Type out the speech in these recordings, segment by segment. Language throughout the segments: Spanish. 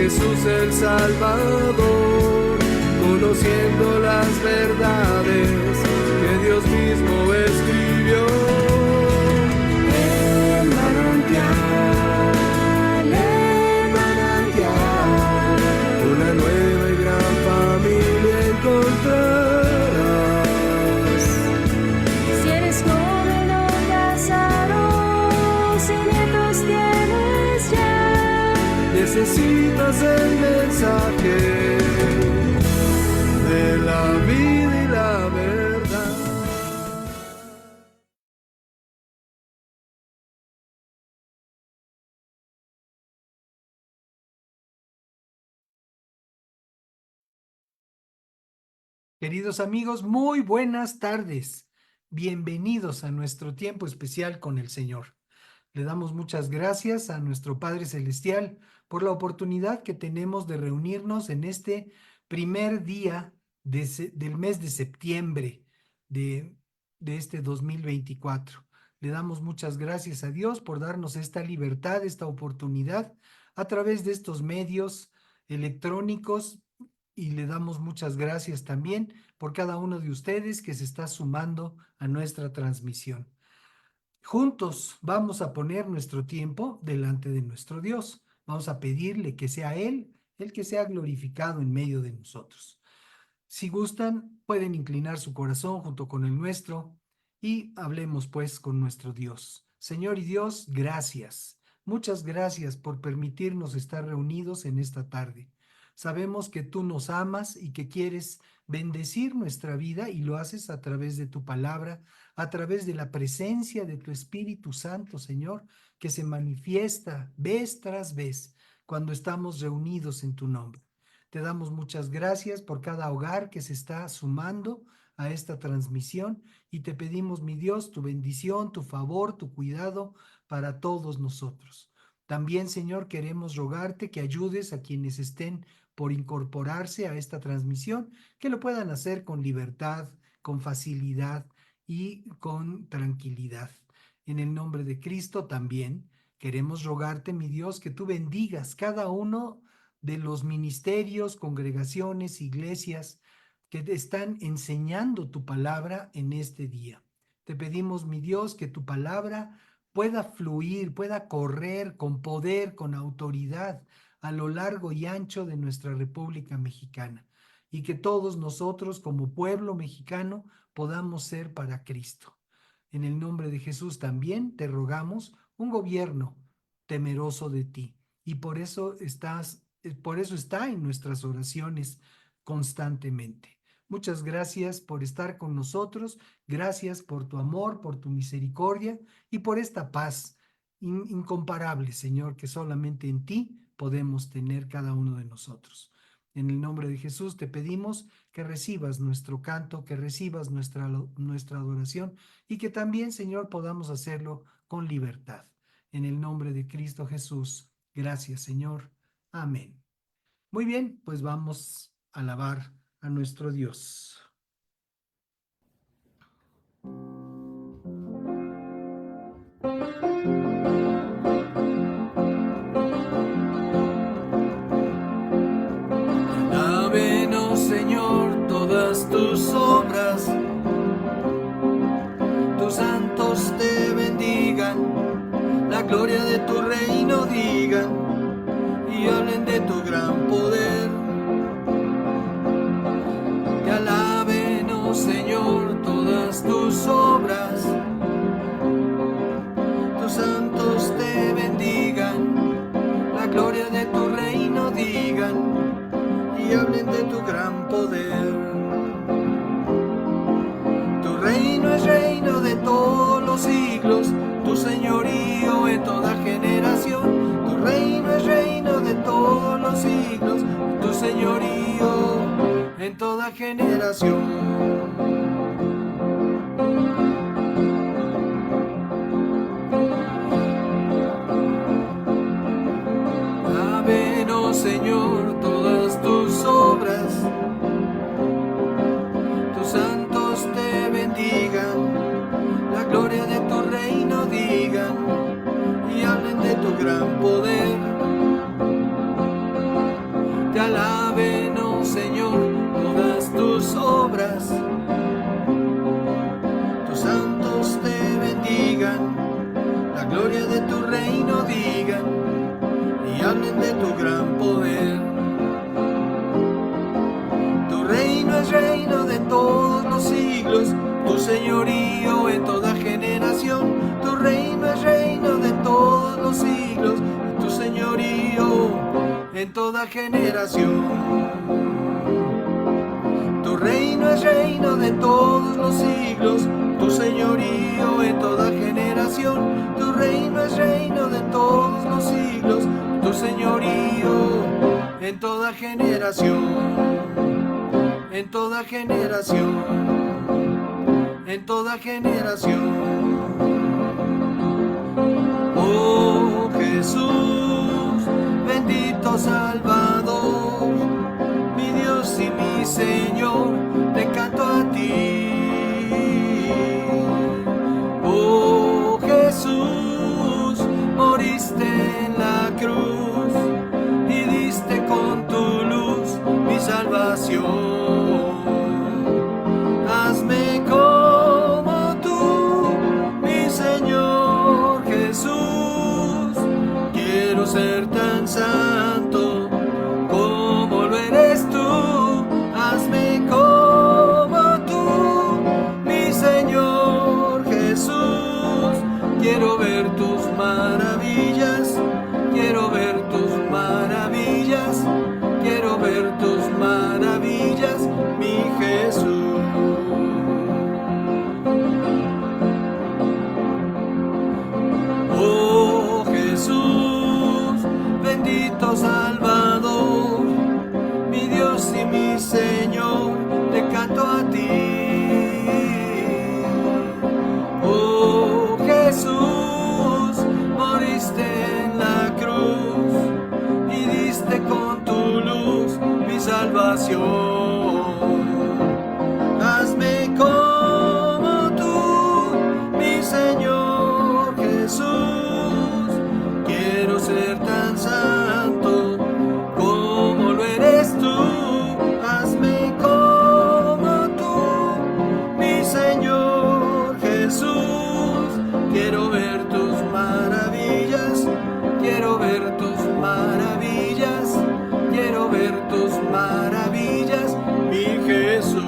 Jesús el Salvador, conociendo las verdades que Dios mismo escribió. El manantial, una nueva y gran familia encontrarás. Si eres joven o casado, si nietos tienes ya, necesitas el mensaje de la vida y la verdad. Queridos amigos, muy buenas tardes. Bienvenidos a nuestro tiempo especial con el Señor. Le damos muchas gracias a nuestro Padre Celestial por la oportunidad que tenemos de reunirnos en este primer día del mes de septiembre de este 2024. Le damos muchas gracias a Dios por darnos esta libertad, esta oportunidad a través de estos medios electrónicos, y le damos muchas gracias también por cada uno de ustedes que se está sumando a nuestra transmisión. Juntos vamos a poner nuestro tiempo delante de nuestro Dios. Vamos a pedirle que sea Él el que sea glorificado en medio de nosotros. Si gustan, pueden inclinar su corazón junto con el nuestro y hablemos pues con nuestro Dios. Señor y Dios, gracias. Muchas gracias por permitirnos estar reunidos en esta tarde. Sabemos que tú nos amas y que quieres bendecir nuestra vida, y lo haces a través de tu palabra, a través de la presencia de tu Espíritu Santo, Señor, que se manifiesta vez tras vez cuando estamos reunidos en tu nombre. Te damos muchas gracias por cada hogar que se está sumando a esta transmisión, y te pedimos, mi Dios, tu bendición, tu favor, tu cuidado para todos nosotros. También, Señor, queremos rogarte que ayudes a quienes estén por incorporarse a esta transmisión, que lo puedan hacer con libertad, con facilidad y con tranquilidad. En el nombre de Cristo también queremos rogarte, mi Dios, que tú bendigas cada uno de los ministerios, congregaciones, iglesias que te están enseñando tu palabra en este día. Te pedimos, mi Dios, que tu palabra pueda fluir, pueda correr con poder, con autoridad a lo largo y ancho de nuestra República Mexicana, y que todos nosotros como pueblo mexicano podamos ser para Cristo. En el nombre de Jesús también te rogamos un gobierno temeroso de ti, y por eso está en nuestras oraciones constantemente. Muchas gracias por estar con nosotros, gracias por tu amor, por tu misericordia y por esta paz incomparable, Señor, que solamente en ti podemos tener cada uno de nosotros. En el nombre de Jesús te pedimos que recibas nuestro canto, que recibas nuestra adoración, y que también, Señor, podamos hacerlo con libertad. En el nombre de Cristo Jesús, gracias, Señor. Amén. Muy bien, pues vamos a alabar a nuestro Dios. Alábenos, Señor, todas tus obras, tus santos te bendigan, la gloria de tu reino digan, y hablen de tu gran poder. Te alaben, oh Señor, todas tus obras, tus santos te bendigan, la gloria de tu reino digan, y hablen de tu gran poder. Tu reino es reino de todos los siglos, tu señorío en toda generación. Tu reino es reino de todos los siglos, tu señorío en toda generación. Señor, todas tus obras, tus santos te bendigan, la gloria de tu reino digan, y hablen de tu gran poder. reino digan y hablen de tu gran poder. Tu reino es reino de todos los siglos, tu señorío en toda generación. Tu reino es reino de todos los siglos, tu señorío en toda generación. Tu reino es reino de todos los siglos, tu señorío en toda generación. Tu reino es reino de todos los siglos, tu señorío en toda generación. En toda generación, en toda generación. Oh Jesús, bendito Salvador, mi Dios y mi Señor, te canto a ti. Oh Jesús, moriste en la cruz y diste con tu luz mi salvación. Hazme como tú, mi Señor Jesús. Quiero ser tan santo como lo eres tú. Hazme como tú, mi Señor Jesús. Quiero ver tus maravillas, quiero ver tus maravillas, quiero ver tus maravillas, mi Jesús. Oh Jesús, bendito Salvador, mi Dios y mi Señor, te canto a ti. Oh Jesús, moriste en la cruz y diste con tu luz mi salvación. Hazme como tú, mi Señor Jesús. Quiero ser tan santo como lo eres tú. Hazme como tú, mi Señor Jesús. Quiero ver tus maravillas, quiero ver tus maravillas, quiero ver tus maravillas, mi Jesús.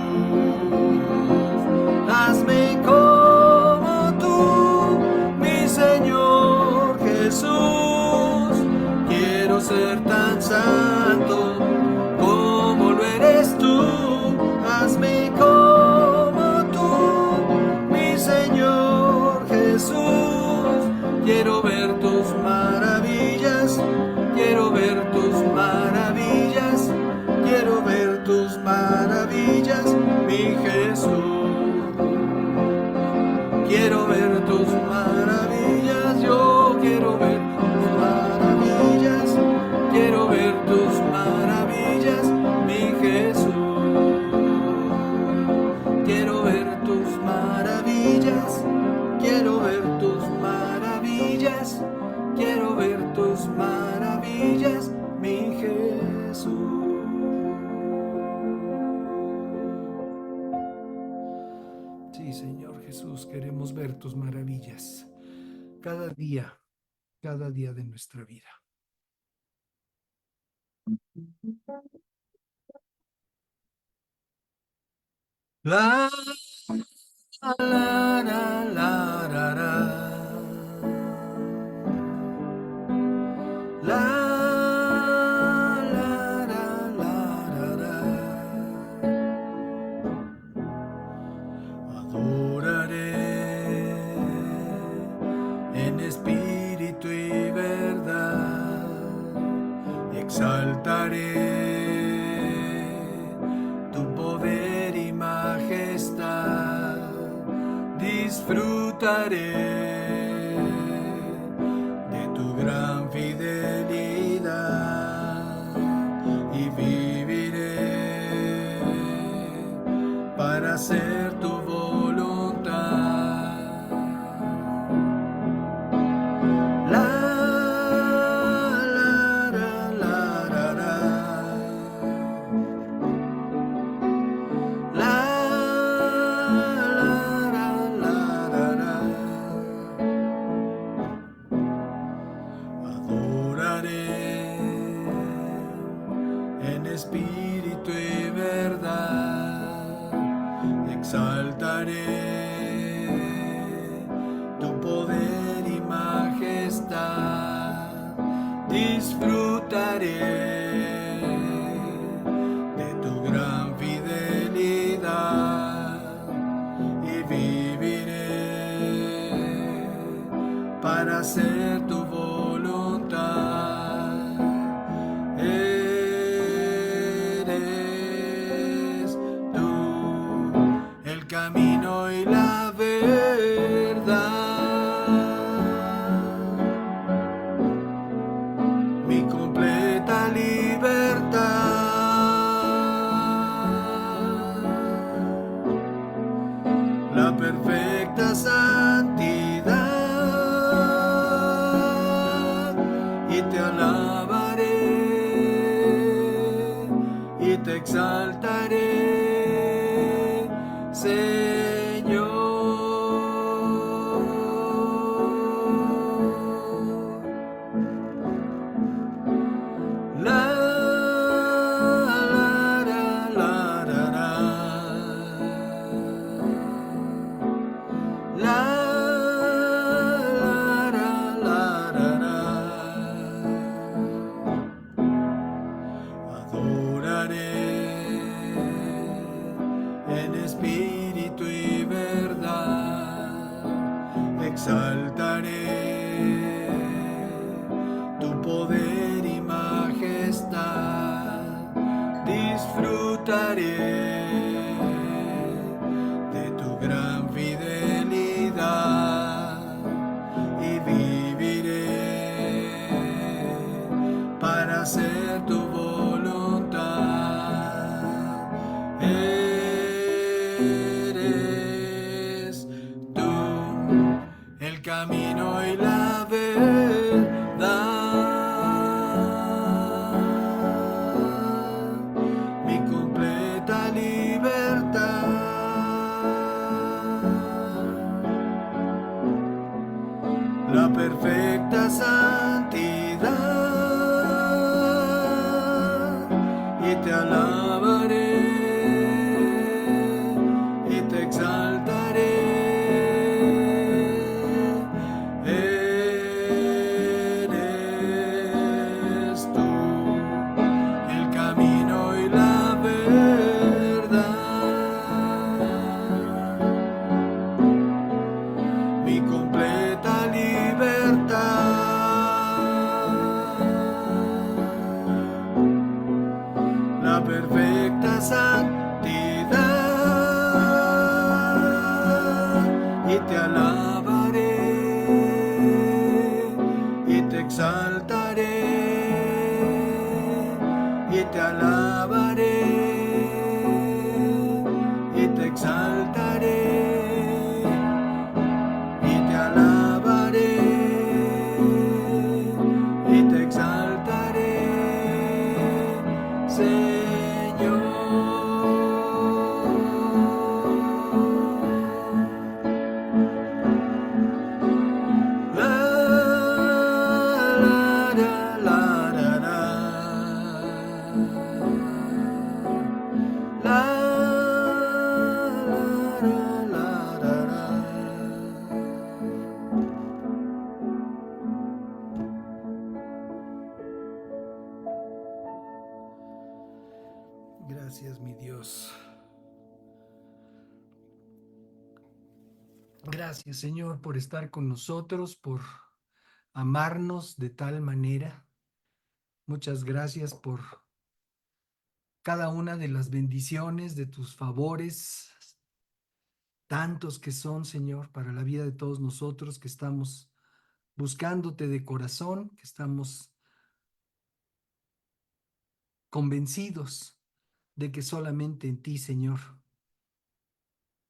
Hazme como tú, mi Señor Jesús. Quiero ser tan santo como lo eres tú. Hazme como tú, mi Señor Jesús. Quiero ver tus maravillas, quiero ver tus maravillas, quiero ver tus maravillas, mi Jesús. Quiero ver tus maravillas, yo quiero ver tus maravillas, quiero ver tus maravillas, mi Jesús. Quiero ver tus maravillas, quiero ver tus maravillas, quiero ver tus maravillas, mi Jesús. Sí, Señor Jesús, queremos ver tus maravillas cada día de nuestra vida. La, la, la, la, la, la. La, la, la, la, la. Adoraré en espíritu y verdad, exaltaré tu poder y majestad, disfrutaré de tu gran fidelidad y viviré para hacer tu voluntad. La, la, la, la, la, la. La, la, la, la, la, la. adoraré tu poder y majestad, disfrutaré de tu gran fidelidad y viviré para hacer tu voluntad. Eres tú el camino y la verdad, mi completa libertad, la perfecta santidad, y te alabaré y te exaltaré, Señor. La, la, la, la, la, adoraré en espíritu y verdad, exaltaré tu poder y majestad, disfrutaré de tu gran fidelidad y viviré para hacer tu voluntad. Eres tú el camino y la verdad, mi completa libertad, la perfecta santidad, y te alabaré y te exaltaré. Eres tú el camino y la verdad, mi completa libertad, la perfecta santidad, y te alabaré y te exaltaré, y te alabaré y te exaltaré, y te alabaré y te exaltaré, Señor. La, la, la, la, la, la, la, la, la. Gracias, mi Dios. Gracias, Señor, por estar con nosotros, por amarnos de tal manera. Muchas gracias por cada una de las bendiciones, de tus favores, tantos que son, Señor, para la vida de todos nosotros que estamos buscándote de corazón, que estamos convencidos de que solamente en ti, Señor,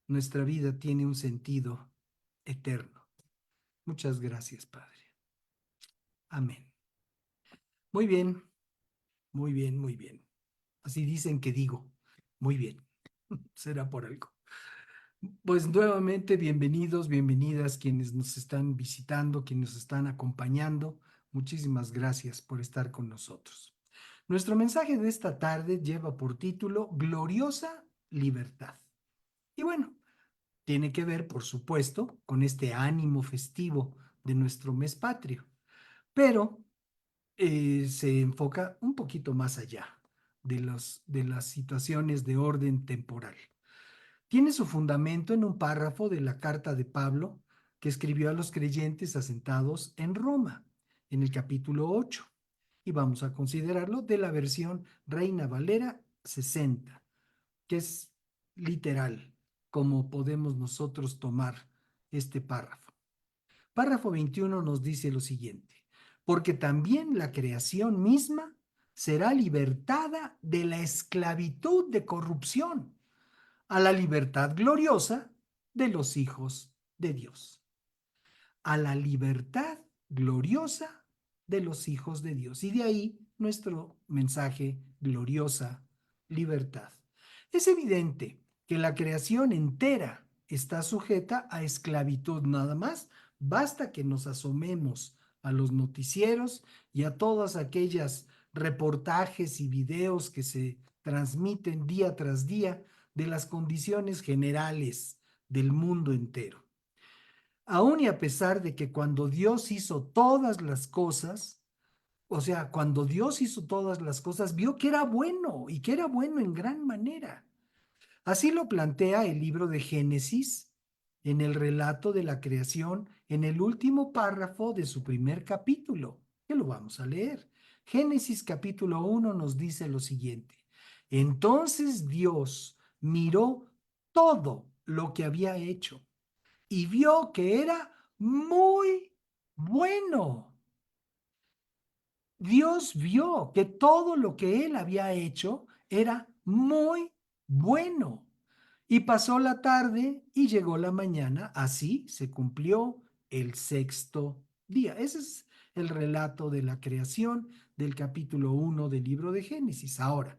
nuestra vida tiene un sentido eterno. Muchas gracias, Padre. Amén. Muy bien, muy bien, muy bien. Así dicen que digo. Muy bien. Será por algo. Pues nuevamente, bienvenidos, bienvenidas quienes nos están visitando, quienes nos están acompañando. Muchísimas gracias por estar con nosotros. Nuestro mensaje de esta tarde lleva por título Gloriosa Libertad. Y bueno, Tiene que ver, por supuesto, con este ánimo festivo de nuestro mes patrio, pero se enfoca un poquito más allá de las situaciones de orden temporal. Tiene su fundamento en un párrafo de la carta de Pablo que escribió a los creyentes asentados en Roma, en el capítulo 8. Y vamos a considerarlo de la versión Reina Valera 60, que es literal, como podemos nosotros tomar este párrafo. Párrafo 21 nos dice lo siguiente: porque también la creación misma será libertada de la esclavitud de corrupción a la libertad gloriosa de los hijos de Dios. A la libertad gloriosa de los hijos de Dios. Y de ahí nuestro mensaje: gloriosa libertad. Es evidente que la creación entera está sujeta a esclavitud. Nada más basta que nos asomemos a los noticieros y a todas aquellas reportajes y videos que se transmiten día tras día de las condiciones generales del mundo entero. Aún y a pesar de que cuando Dios hizo todas las cosas, o sea, cuando Dios hizo todas las cosas, vio que era bueno y que era bueno en gran manera. Así lo plantea el libro de Génesis en el relato de la creación, en el último párrafo de su primer capítulo, que lo vamos a leer. Génesis capítulo 1 nos dice lo siguiente: entonces Dios miró todo lo que había hecho y vio que era muy bueno. Dios vio que todo lo que él había hecho era muy bueno. Y pasó la tarde y llegó la mañana, así se cumplió el sexto día. Ese es el relato de la creación del capítulo 1 del libro de Génesis. Ahora,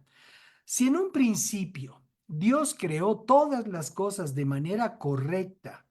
si en un principio Dios creó todas las cosas de manera correcta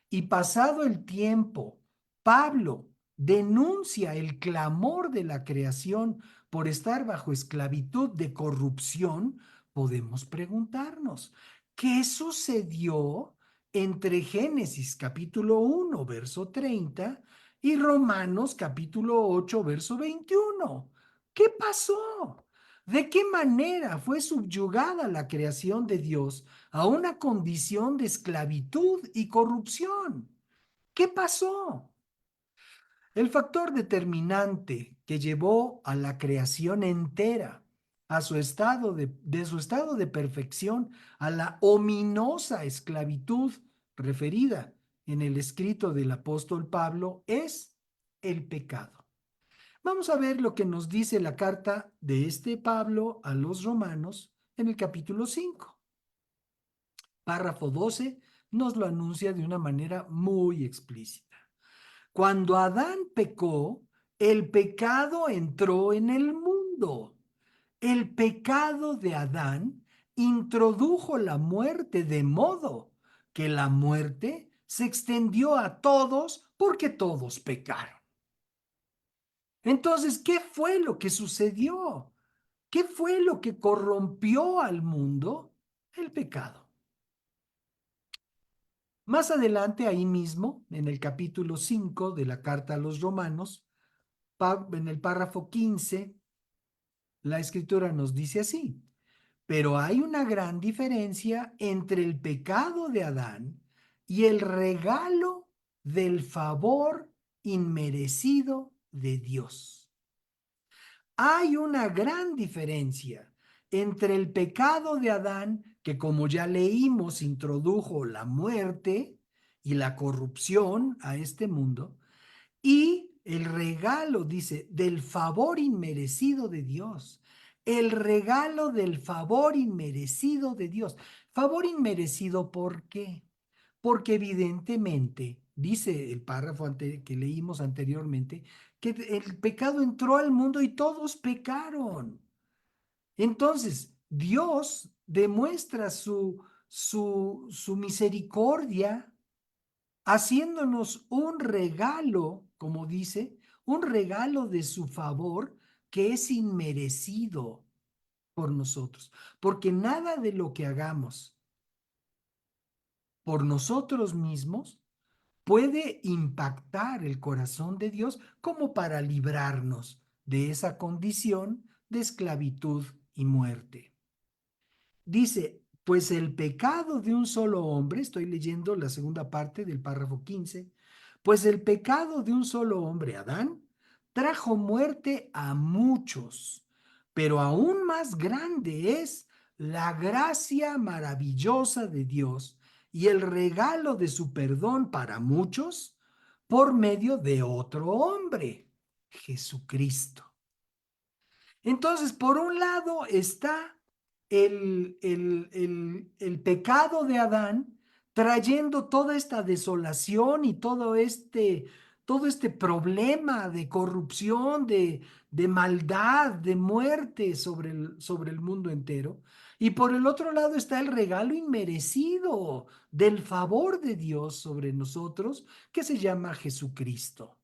y pasado el tiempo, Pablo denuncia el clamor de la creación por estar bajo esclavitud de corrupción, podemos preguntarnos, ¿qué sucedió entre Génesis capítulo 1, verso 30 y Romanos capítulo 8, verso 21? ¿Qué pasó? ¿De qué manera fue subyugada la creación de Dios a una condición de esclavitud y corrupción? ¿Qué pasó? El factor determinante que llevó a la creación entera a su estado de su estado de perfección a la ominosa esclavitud referida en el escrito del apóstol Pablo es el pecado. Vamos a ver lo que nos dice la carta de este Pablo a los romanos en el capítulo 5. Párrafo 12 nos lo anuncia de una manera muy explícita. Cuando Adán pecó, el pecado entró en el mundo. El pecado de Adán introdujo la muerte, de modo que la muerte se extendió a todos porque todos pecaron. Entonces, ¿qué fue lo que sucedió? ¿Qué fue lo que corrompió al mundo? El pecado. Más adelante, ahí mismo, en el capítulo 5 de la carta a los Romanos, en el párrafo 15, la escritura nos dice así: pero hay una gran diferencia entre el pecado de Adán y el regalo del favor inmerecido de Dios. Hay una gran diferencia entre el pecado de Adán, que como ya leímos, introdujo la muerte y la corrupción a este mundo, y el regalo, dice, del favor inmerecido de Dios. El regalo del favor inmerecido de Dios. Favor inmerecido, ¿por qué? Porque evidentemente, dice el párrafo que leímos anteriormente, que el pecado entró al mundo y todos pecaron. Entonces, Dios demuestra su misericordia haciéndonos un regalo, como dice, un regalo de su favor que es inmerecido por nosotros, porque nada de lo que hagamos por nosotros mismos puede impactar el corazón de Dios como para librarnos de esa condición de esclavitud y muerte. Dice, pues el pecado de un solo hombre, estoy leyendo la segunda parte del párrafo 15, pues el pecado de un solo hombre, Adán, trajo muerte a muchos, pero aún más grande es la gracia maravillosa de Dios y el regalo de su perdón para muchos por medio de otro hombre, Jesucristo. Entonces, por un lado está el pecado de Adán trayendo toda esta desolación y todo este problema de corrupción, de maldad, de muerte sobre el mundo entero. Y por el otro lado está el regalo inmerecido del favor de Dios sobre nosotros, que se llama Jesucristo.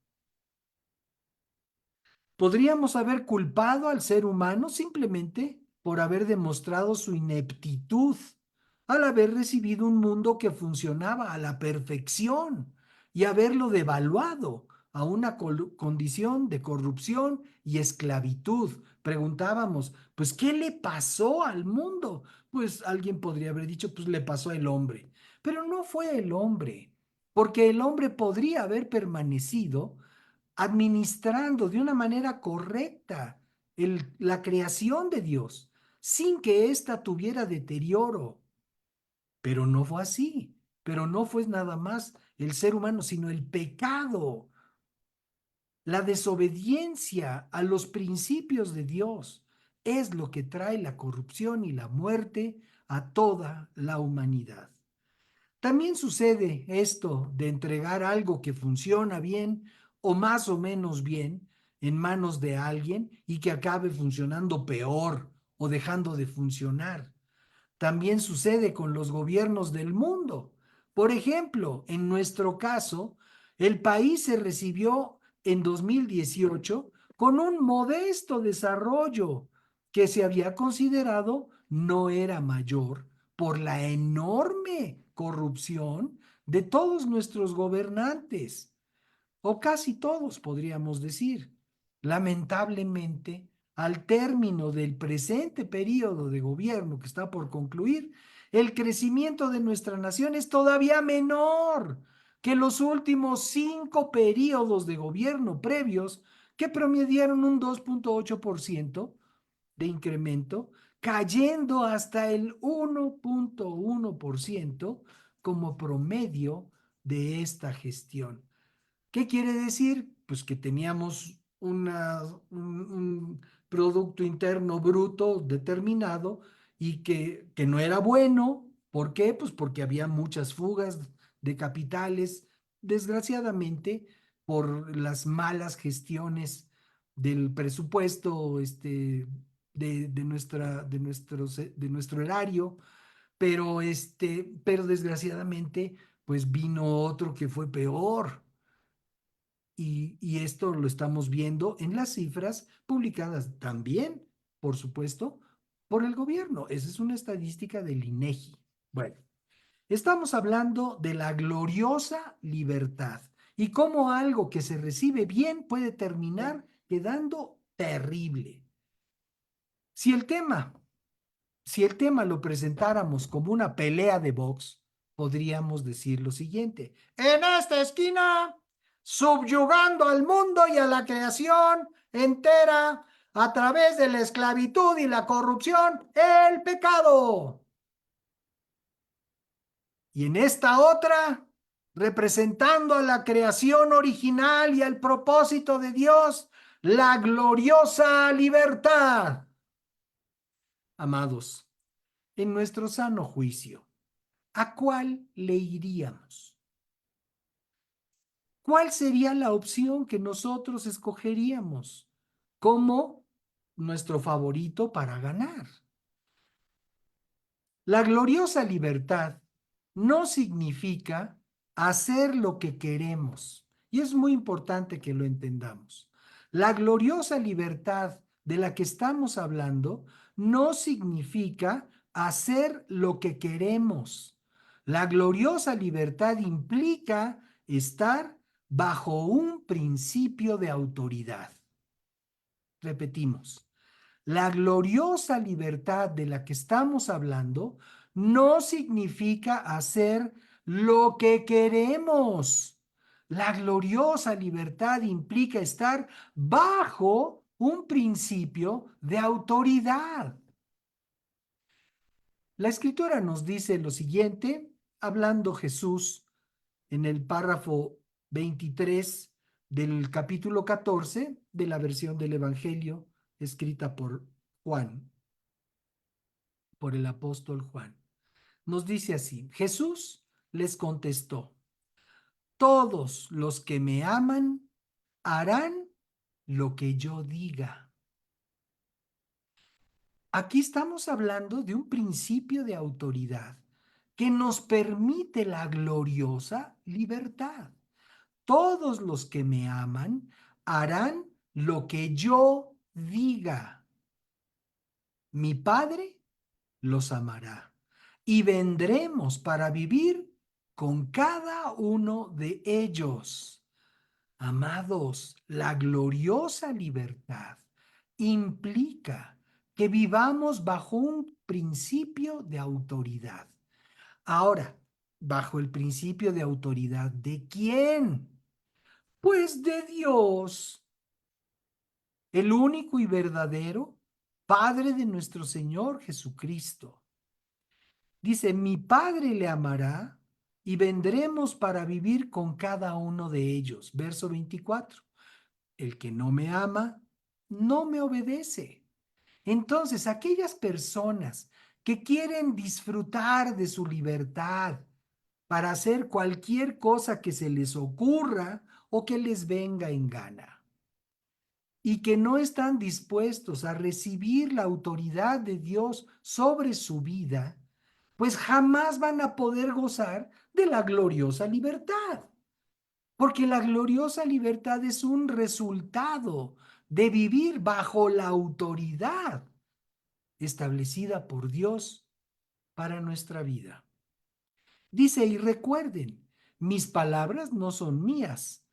Podríamos haber culpado al ser humano simplemente por haber demostrado su ineptitud al haber recibido un mundo que funcionaba a la perfección y haberlo devaluado a una condición de corrupción y esclavitud. Preguntábamos, pues, ¿qué le pasó al mundo? Pues alguien podría haber dicho, pues le pasó al hombre, pero no fue el hombre, porque el hombre podría haber permanecido administrando de una manera correcta la creación de Dios, sin que ésta tuviera deterioro. Pero no fue así. Pero no fue nada más el ser humano, sino el pecado, la desobediencia a los principios de Dios es lo que trae la corrupción y la muerte a toda la humanidad. También sucede esto de entregar algo que funciona bien o más o menos bien en manos de alguien y que acabe funcionando peor o dejando de funcionar. También sucede con los gobiernos del mundo. Por ejemplo, en nuestro caso, el país se recibió en 2018 con un modesto desarrollo que se había considerado no era mayor por la enorme corrupción de todos nuestros gobernantes, o casi todos podríamos decir. Lamentablemente, al término del presente periodo de gobierno que está por concluir, el crecimiento de nuestra nación es todavía menor que los últimos 5 periodos de gobierno previos que promediaron un 2,8% de incremento, cayendo hasta el 1,1% como promedio de esta gestión. ¿Qué quiere decir? Pues que teníamos un Producto Interno Bruto determinado y que no era bueno. ¿Por qué? Pues porque había muchas fugas de capitales, desgraciadamente, por las malas gestiones del presupuesto de nuestro erario, pero desgraciadamente, pues vino otro que fue peor. Y esto lo estamos viendo en las cifras publicadas también, por supuesto, por el gobierno. Esa es una estadística del INEGI. Bueno, estamos hablando de la gloriosa libertad y cómo algo que se recibe bien puede terminar quedando terrible. Si el tema, si el tema lo presentáramos como una pelea de box, podríamos decir lo siguiente: en esta esquina, subyugando al mundo y a la creación entera a través de la esclavitud y la corrupción, el pecado. Y en esta otra, representando a la creación original y al propósito de Dios, la gloriosa libertad. Amados, en nuestro sano juicio, ¿a cuál le iríamos? ¿Cuál sería la opción que nosotros escogeríamos como nuestro favorito para ganar? La gloriosa libertad no significa hacer lo que queremos, y es muy importante que lo entendamos. La gloriosa libertad de la que estamos hablando no significa hacer lo que queremos. La gloriosa libertad implica estar bajo un principio de autoridad. Repetimos, la gloriosa libertad de la que estamos hablando no significa hacer lo que queremos. La gloriosa libertad implica estar bajo un principio de autoridad. La escritura nos dice lo siguiente, hablando Jesús en el párrafo 23 del capítulo 14 de la versión del Evangelio escrita por Juan, por el apóstol Juan. Nos dice así, Jesús les contestó, todos los que me aman harán lo que yo diga. Aquí estamos hablando de un principio de autoridad que nos permite la gloriosa libertad. Todos los que me aman harán lo que yo diga. Mi Padre los amará y vendremos para vivir con cada uno de ellos. Amados, la gloriosa libertad implica que vivamos bajo un principio de autoridad. Ahora, ¿bajo el principio de autoridad de quién? Pues de Dios, el único y verdadero Padre de nuestro Señor Jesucristo. Dice, mi Padre le amará y vendremos para vivir con cada uno de ellos. Verso 24. El que no me ama, no me obedece. Entonces, aquellas personas que quieren disfrutar de su libertad para hacer cualquier cosa que se les ocurra o que les venga en gana, y que no están dispuestos a recibir la autoridad de Dios sobre su vida, pues jamás van a poder gozar de la gloriosa libertad. Porque la gloriosa libertad es un resultado de vivir bajo la autoridad establecida por Dios para nuestra vida. Dice, y recuerden, mis palabras no son mías.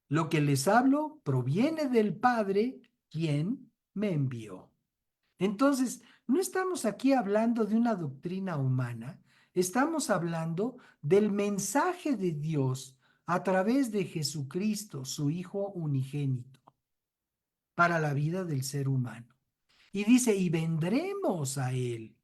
Lo que les hablo proviene del Padre, quien me envió. Entonces, no estamos aquí hablando de una doctrina humana, estamos hablando del mensaje de Dios a través de Jesucristo, su Hijo unigénito, para la vida del ser humano. Y dice, y vendremos a Él.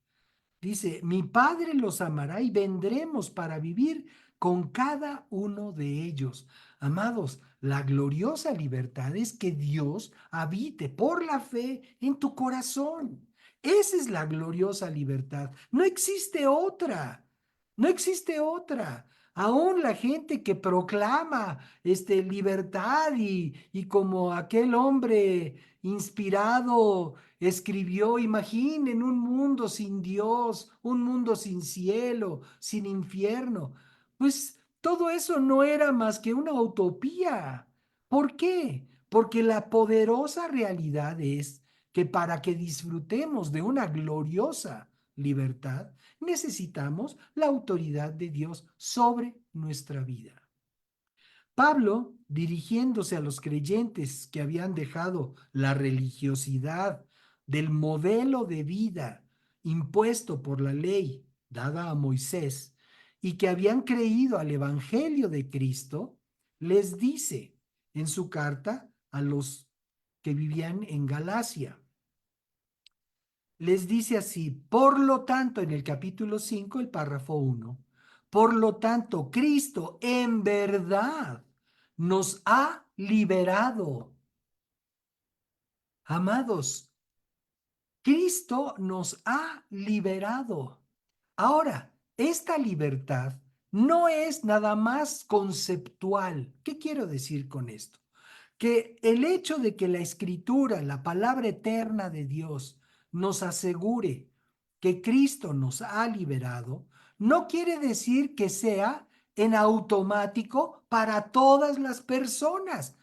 Dice, mi Padre los amará y vendremos para vivir con cada uno de ellos. Amados, la gloriosa libertad es que Dios habite por la fe en tu corazón. Esa es la gloriosa libertad. No existe otra. No existe otra. Aún la gente que proclama libertad y como aquel hombre inspirado escribió, imaginen un mundo sin Dios, un mundo sin cielo, sin infierno. Pues todo eso no era más que una utopía. ¿Por qué? Porque la poderosa realidad es que para que disfrutemos de una gloriosa libertad, necesitamos la autoridad de Dios sobre nuestra vida. Pablo, dirigiéndose a los creyentes que habían dejado la religiosidad del modelo de vida impuesto por la ley dada a Moisés y que habían creído al Evangelio de Cristo, les dice en su carta a los que vivían en Galacia. Les dice así, por lo tanto, en el capítulo 5, el párrafo 1, por lo tanto, Cristo en verdad nos ha liberado. Amados, Cristo nos ha liberado. Ahora, esta libertad no es nada más conceptual. ¿Qué quiero decir con esto? Que el hecho de que la Escritura, la palabra eterna de Dios, nos asegure que Cristo nos ha liberado, no quiere decir que sea en automático para todas las personas.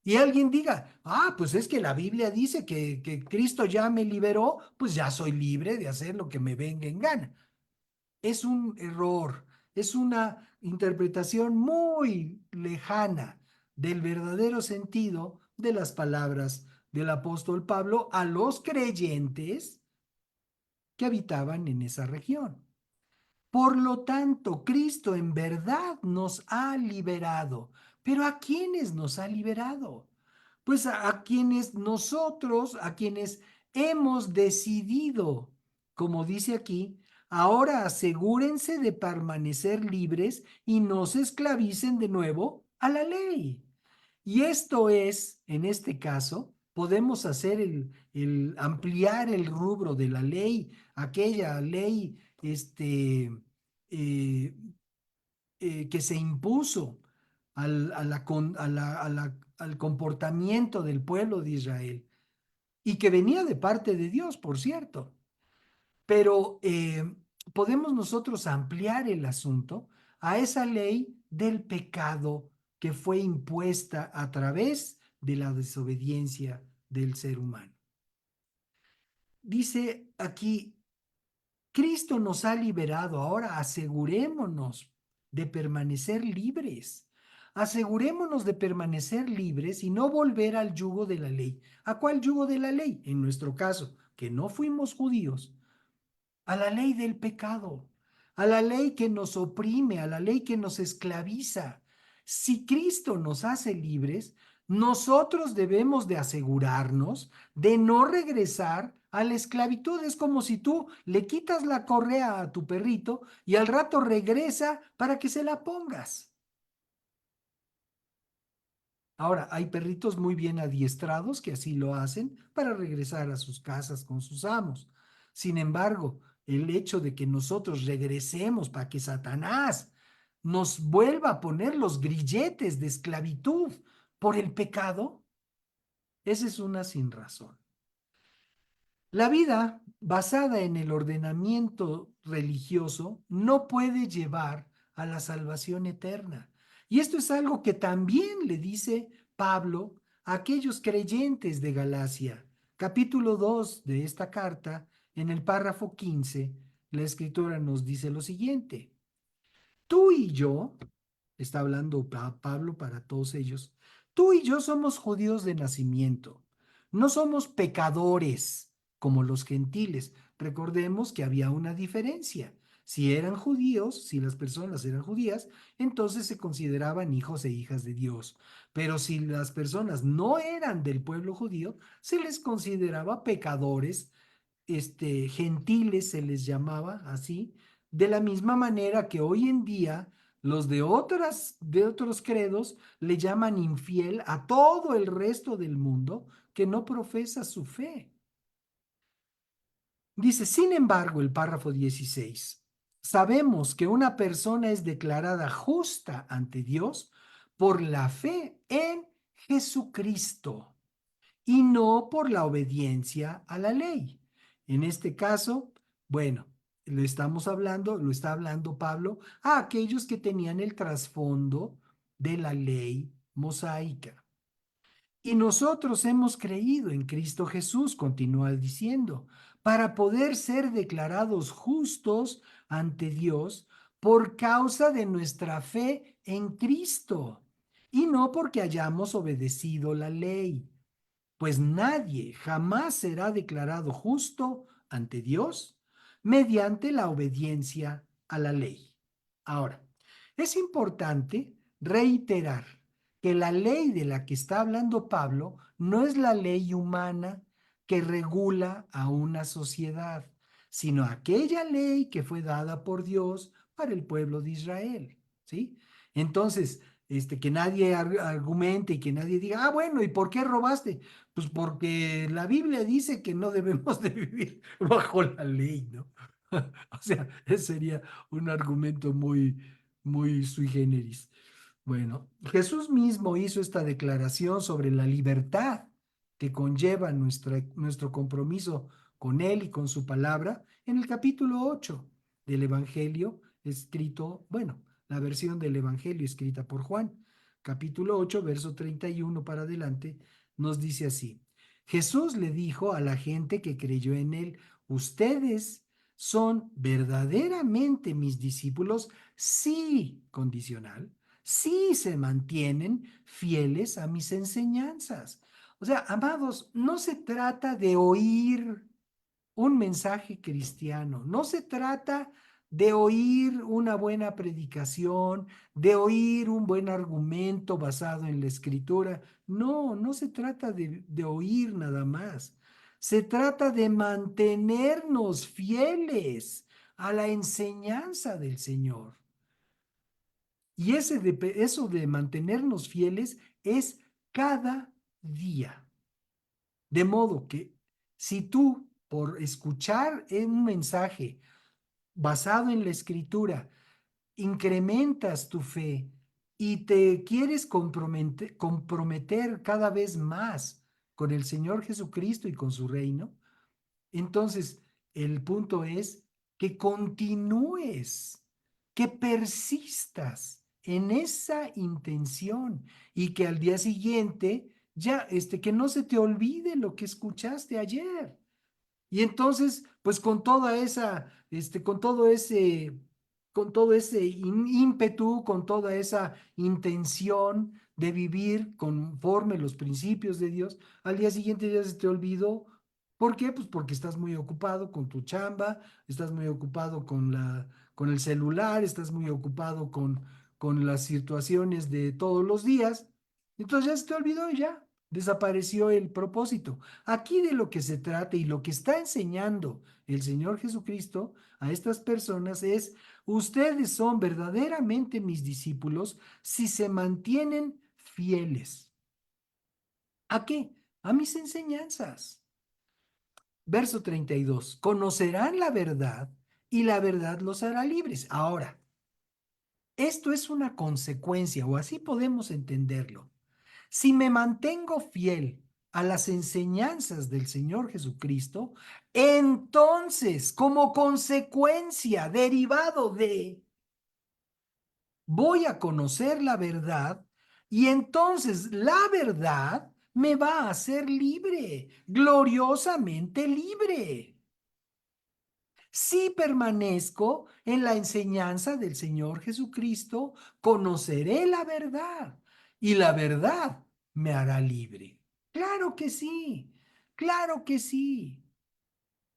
Y alguien diga, pues es que la Biblia dice que Cristo ya me liberó, pues ya soy libre de hacer lo que me venga en gana. Es un error. es una interpretación muy lejana del verdadero sentido de las palabras del apóstol Pablo a los creyentes que habitaban en esa región. Por lo tanto, Cristo en verdad nos ha liberado. ¿Pero a quiénes nos ha liberado? Pues a quienes nosotros, a quienes hemos decidido, como dice aquí, ahora asegúrense de permanecer libres y no se esclavicen de nuevo a la ley. Y esto es, en este caso, podemos hacer ampliar el rubro de la ley, aquella ley, eh, que se impuso al comportamiento del pueblo de Israel y que venía de parte de Dios, por cierto. Pero podemos nosotros ampliar el asunto a esa ley del pecado que fue impuesta a través de la desobediencia del ser humano. Dice aquí, Cristo nos ha liberado, ahora asegurémonos de permanecer libres. Asegurémonos de permanecer libres y no volver al yugo de la ley. ¿A cuál yugo de la ley? En nuestro caso, que no fuimos judíos, a la ley del pecado, a la ley que nos oprime, a la ley que nos esclaviza. Si Cristo nos hace libres, nosotros debemos de asegurarnos de no regresar a la esclavitud. Es como si tú le quitas la correa a tu perrito y al rato regresa para que se la pongas. Ahora, hay perritos muy bien adiestrados que así lo hacen para regresar a sus casas con sus amos. Sin embargo, el hecho de que nosotros regresemos para que Satanás nos vuelva a poner los grilletes de esclavitud por el pecado, esa es una sin razón. La vida basada en el ordenamiento religioso no puede llevar a la salvación eterna. Y esto es algo que también le dice Pablo a aquellos creyentes de Galacia. Capítulo 2 de esta carta, en el párrafo 15, la escritura nos dice lo siguiente: tú y yo, está hablando Pablo para todos ellos, tú y yo somos judíos de nacimiento, no somos pecadores como los gentiles. Recordemos que había una diferencia. Si eran judíos, si las personas eran judías, entonces se consideraban hijos e hijas de Dios. Pero si las personas no eran del pueblo judío, se les consideraba pecadores, gentiles se les llamaba así, de la misma manera que hoy en día los de otros credos le llaman infiel a todo el resto del mundo que no profesa su fe. Dice, sin embargo, el párrafo 16, sabemos que una persona es declarada justa ante Dios por la fe en Jesucristo y no por la obediencia a la ley. En este caso, bueno, lo está hablando Pablo a aquellos que tenían el trasfondo de la ley mosaica. Y nosotros hemos creído en Cristo Jesús, continúa diciendo, para poder ser declarados justos ante Dios por causa de nuestra fe en Cristo y no porque hayamos obedecido la ley, pues nadie jamás será declarado justo ante Dios mediante la obediencia a la ley. Ahora, es importante reiterar que la ley de la que está hablando Pablo no es la ley humana que regula a una sociedad, sino aquella ley que fue dada por Dios para el pueblo de Israel, ¿sí? Entonces, que nadie argumente y que nadie diga, ah, bueno, ¿y por qué robaste? Pues porque la Biblia dice que no debemos de vivir bajo la ley, ¿no? O sea, ese sería un argumento muy, muy sui generis. Bueno, Jesús mismo hizo esta declaración sobre la libertad que conlleva nuestro compromiso con Él y con su palabra en el capítulo 8 del Evangelio escrito, bueno, la versión del Evangelio escrita por Juan, capítulo 8, verso 31 para adelante, nos dice así: Jesús le dijo a la gente que creyó en Él, ustedes son verdaderamente mis discípulos si, condicional, si se mantienen fieles a mis enseñanzas. O sea, amados, no se trata de oír un mensaje cristiano, no se trata de oír una buena predicación, de oír un buen argumento basado en la escritura. No, no se trata de oír nada más. Se trata de mantenernos fieles a la enseñanza del Señor. Y eso de mantenernos fieles es cada día. De modo que si tú, por escuchar un mensaje basado en la escritura, incrementas tu fe y te quieres comprometer cada vez más con el Señor Jesucristo y con su reino, entonces el punto es que continúes, que persistas en esa intención y que al día siguiente ya, que no se te olvide lo que escuchaste ayer. Y entonces, pues con toda esa, con todo ese ímpetu, con toda esa intención de vivir conforme los principios de Dios, al día siguiente ya se te olvidó. ¿Por qué? Pues porque estás muy ocupado con tu chamba, estás muy ocupado con el celular, estás muy ocupado con las situaciones de todos los días. Entonces ya se te olvidó y ya desapareció el propósito. Aquí de lo que se trata y lo que está enseñando el Señor Jesucristo a estas personas es: ustedes son verdaderamente mis discípulos si se mantienen fieles. ¿A qué? A mis enseñanzas. Verso 32. Conocerán la verdad y la verdad los hará libres. Ahora, esto es una consecuencia, o así podemos entenderlo. Si me mantengo fiel a las enseñanzas del Señor Jesucristo, entonces, como consecuencia, derivado de, voy a conocer la verdad y entonces la verdad me va a hacer libre, gloriosamente libre. Si permanezco en la enseñanza del Señor Jesucristo, conoceré la verdad y la verdad me hará libre. Claro que sí, claro que sí,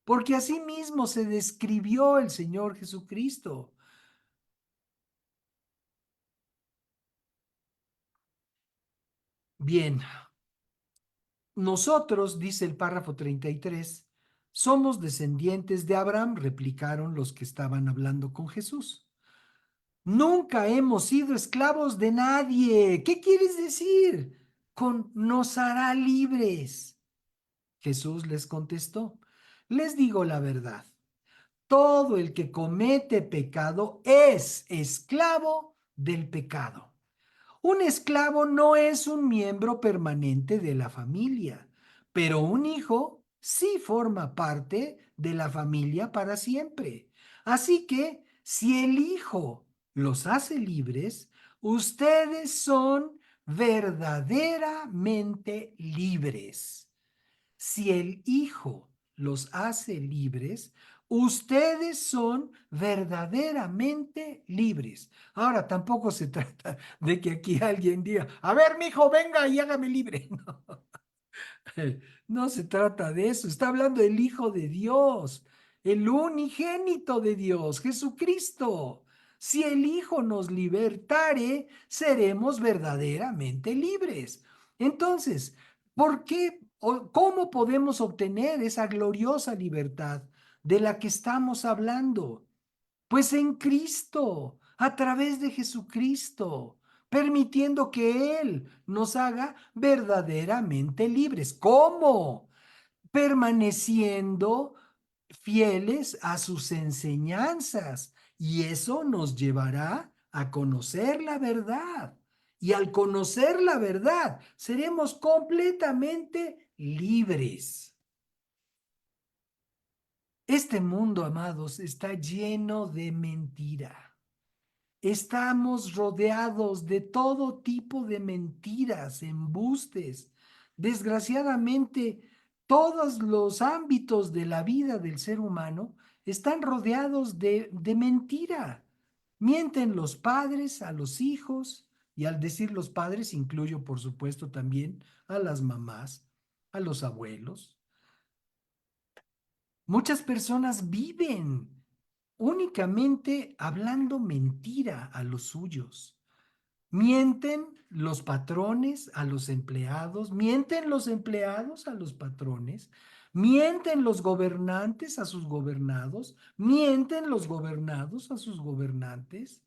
porque así mismo se describió el Señor Jesucristo. Bien, nosotros, dice el párrafo 33, somos descendientes de Abraham, replicaron los que estaban hablando con Jesús. Nunca hemos sido esclavos de nadie. ¿Qué quieres decir con nos hará libres? Jesús les contestó: les digo la verdad. Todo el que comete pecado es esclavo del pecado. Un esclavo no es un miembro permanente de la familia, pero un hijo sí forma parte de la familia para siempre. Así que si el hijo los hace libres, ustedes son verdaderamente libres. Si el hijo los hace libres, ustedes son verdaderamente libres. Ahora, tampoco se trata de que aquí alguien diga: a ver, mi hijo, venga y hágame libre. No, no se trata de eso. Está hablando el Hijo de Dios, el unigénito de Dios, Jesucristo. Si el Hijo nos libertare, seremos verdaderamente libres. Entonces, ¿por qué o cómo podemos obtener esa gloriosa libertad de la que estamos hablando? Pues en Cristo, a través de Jesucristo, permitiendo que Él nos haga verdaderamente libres. ¿Cómo? Permaneciendo fieles a sus enseñanzas. Y eso nos llevará a conocer la verdad. Y al conocer la verdad, seremos completamente libres. Este mundo, amados, está lleno de mentira. Estamos rodeados de todo tipo de mentiras, embustes. Desgraciadamente, todos los ámbitos de la vida del ser humano están rodeados de mentira. Mienten los padres a los hijos, y al decir los padres incluyo, por supuesto, también a las mamás, a los abuelos. Muchas personas viven únicamente hablando mentira a los suyos. Mienten los patrones a los empleados, mienten los empleados a los patrones, mienten los gobernantes a sus gobernados, mienten los gobernados a sus gobernantes,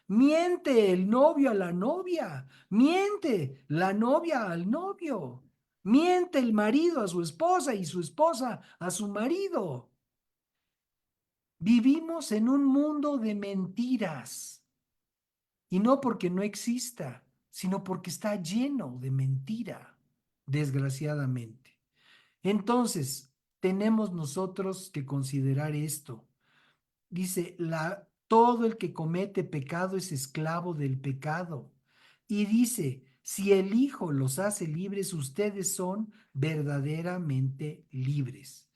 miente el novio a la novia, miente la novia al novio, miente el marido a su esposa y su esposa a su marido. Vivimos en un mundo de mentiras. Y no porque no exista, sino porque está lleno de mentira, desgraciadamente. Entonces, tenemos nosotros que considerar esto. Dice, todo el que comete pecado es esclavo del pecado. Y dice, si el Hijo los hace libres, ustedes son verdaderamente libres.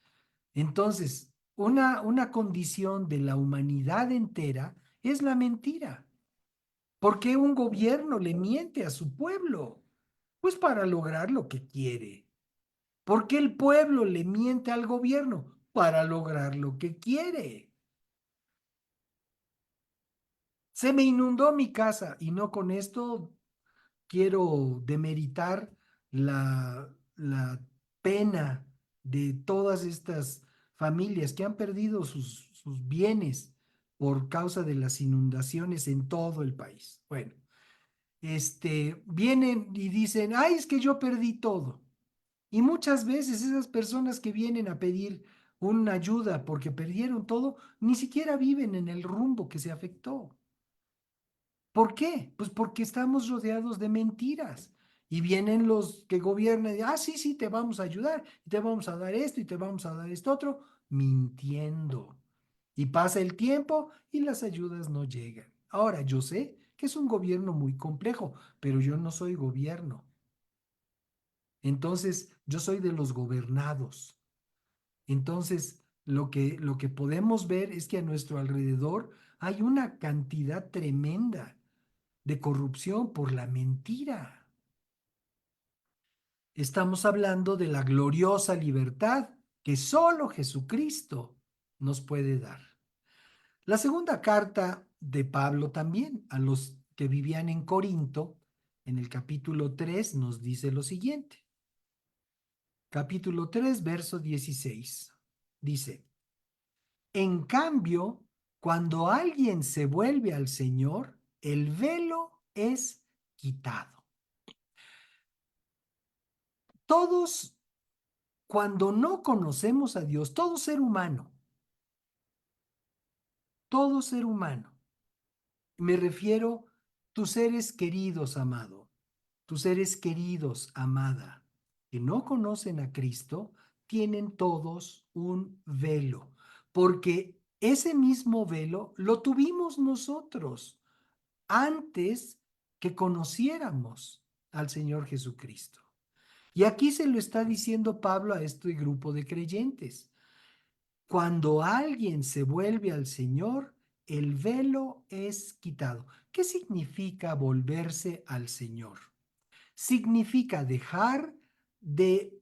Entonces, una condición de la humanidad entera es la mentira. ¿Por qué un gobierno le miente a su pueblo? Pues para lograr lo que quiere. ¿Por qué el pueblo le miente al gobierno? Para lograr lo que quiere. Se me inundó mi casa y no con esto quiero demeritar la pena de todas estas familias que han perdido sus bienes por causa de las inundaciones en todo el país. Bueno, vienen y dicen, ay, es que yo perdí todo. Y muchas veces esas personas que vienen a pedir una ayuda porque perdieron todo, ni siquiera viven en el rumbo que se afectó. ¿Por qué? Pues porque estamos rodeados de mentiras. Y vienen los que gobiernan y, sí, sí, te vamos a ayudar, y te vamos a dar esto, y te vamos a dar esto otro, mintiendo. Y pasa el tiempo y las ayudas no llegan. Ahora, yo sé que es un gobierno muy complejo, pero yo no soy gobierno. Entonces, yo soy de los gobernados. Entonces, lo que podemos ver es que a nuestro alrededor hay una cantidad tremenda de corrupción por la mentira. Estamos hablando de la gloriosa libertad que solo Jesucristo nos puede dar. La segunda carta de Pablo también a los que vivían en Corinto, en el capítulo 3, nos dice lo siguiente. Capítulo 3, verso 16. Dice, en cambio, cuando alguien se vuelve al Señor, el velo es quitado. Todos, cuando no conocemos a Dios, todo ser humano, me refiero tus seres queridos, amado, tus seres queridos, amada, que no conocen a Cristo, tienen todos un velo, porque ese mismo velo lo tuvimos nosotros antes que conociéramos al Señor Jesucristo. Y aquí se lo está diciendo Pablo a este grupo de creyentes. Cuando alguien se vuelve al Señor, el velo es quitado. ¿Qué significa volverse al Señor? Significa dejar de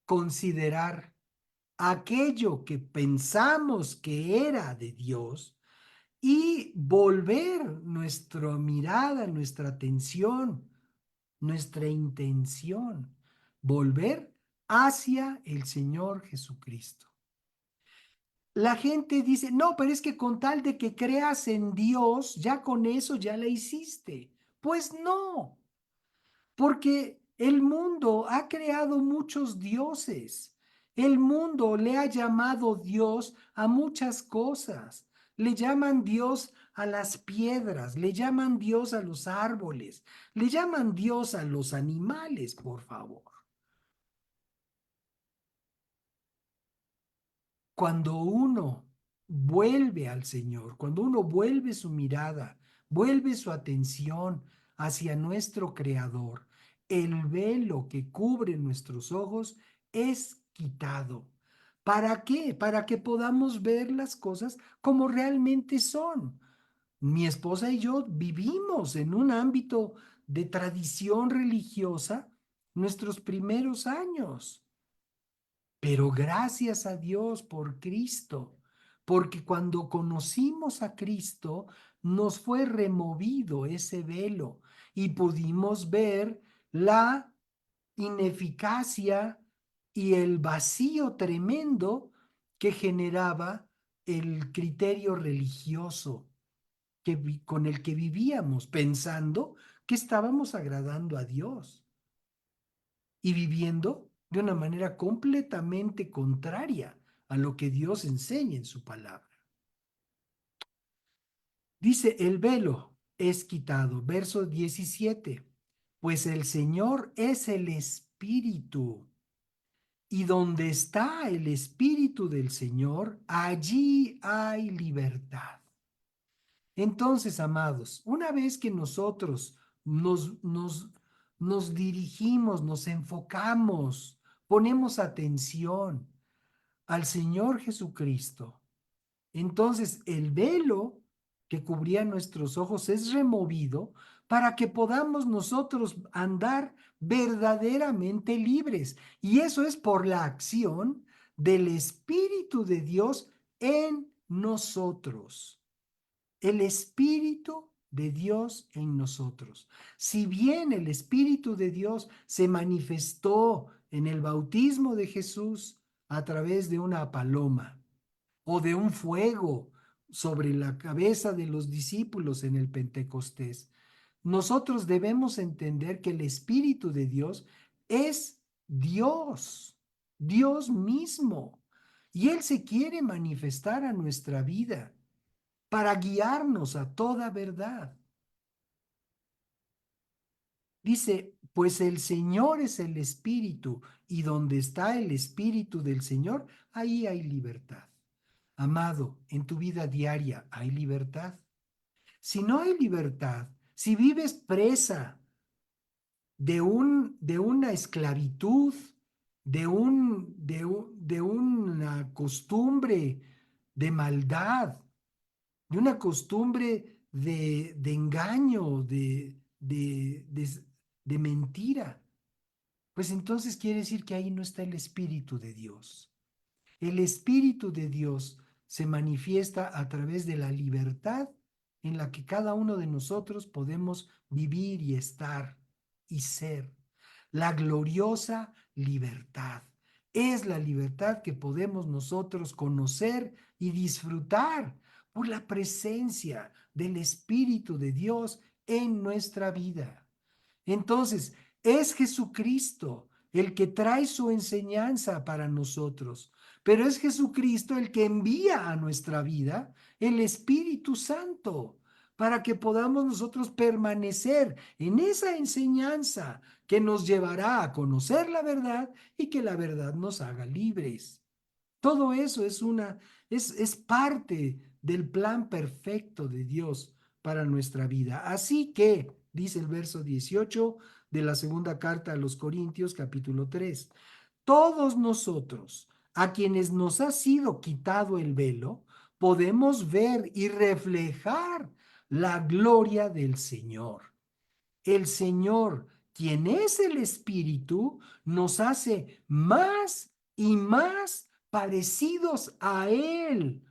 considerar aquello que pensamos que era de Dios y volver nuestra mirada, nuestra atención, nuestra intención, volver hacia el Señor Jesucristo. La gente dice, no, pero es que con tal de que creas en Dios, ya con eso ya la hiciste. Pues no, porque el mundo ha creado muchos dioses. El mundo le ha llamado Dios a muchas cosas. Le llaman Dios a las piedras, le llaman Dios a los árboles, le llaman Dios a los animales, por favor. Cuando uno vuelve al Señor, cuando uno vuelve su mirada, vuelve su atención hacia nuestro Creador, el velo que cubre nuestros ojos es quitado. ¿Para qué? Para que podamos ver las cosas como realmente son. Mi esposa y yo vivimos en un ámbito de tradición religiosa nuestros primeros años, pero gracias a Dios por Cristo, porque cuando conocimos a Cristo nos fue removido ese velo y pudimos ver la ineficacia y el vacío tremendo que generaba el criterio religioso con el que vivíamos, pensando que estábamos agradando a Dios y viviendo de una manera completamente contraria a lo que Dios enseña en su palabra. Dice, el velo es quitado, verso 17, pues el Señor es el Espíritu. Y donde está el Espíritu del Señor, allí hay libertad. Entonces, amados, una vez que nosotros nos dirigimos, nos enfocamos, ponemos atención al Señor Jesucristo, entonces el velo que cubría nuestros ojos es removido para que podamos nosotros andar verdaderamente libres. Y eso es por la acción del Espíritu de Dios en nosotros. El Espíritu de Dios en nosotros. Si bien el Espíritu de Dios se manifestó en el bautismo de Jesús a través de una paloma o de un fuego sobre la cabeza de los discípulos en el Pentecostés, nosotros debemos entender que el Espíritu de Dios es Dios, Dios mismo, y Él se quiere manifestar a nuestra vida para guiarnos a toda verdad. Dice, pues el Señor es el Espíritu, y donde está el Espíritu del Señor, ahí hay libertad. Amado, en tu vida diaria hay libertad. Si no hay libertad, si vives presa de una esclavitud, de una costumbre de maldad, de una costumbre de engaño, de mentira, pues entonces quiere decir que ahí no está el Espíritu de Dios. El Espíritu de Dios se manifiesta a través de la libertad en la que cada uno de nosotros podemos vivir y estar y ser. La gloriosa libertad. Es la libertad que podemos nosotros conocer y disfrutar por la presencia del Espíritu de Dios en nuestra vida. Entonces, es Jesucristo el que trae su enseñanza para nosotros, pero es Jesucristo el que envía a nuestra vida el Espíritu Santo para que podamos nosotros permanecer en esa enseñanza que nos llevará a conocer la verdad y que la verdad nos haga libres. Todo eso es parte del plan perfecto de Dios para nuestra vida. Así que, dice el verso 18 de la segunda carta a los Corintios, capítulo 3, todos nosotros, a quienes nos ha sido quitado el velo, podemos ver y reflejar la gloria del Señor. El Señor, quien es el Espíritu, nos hace más y más parecidos a Él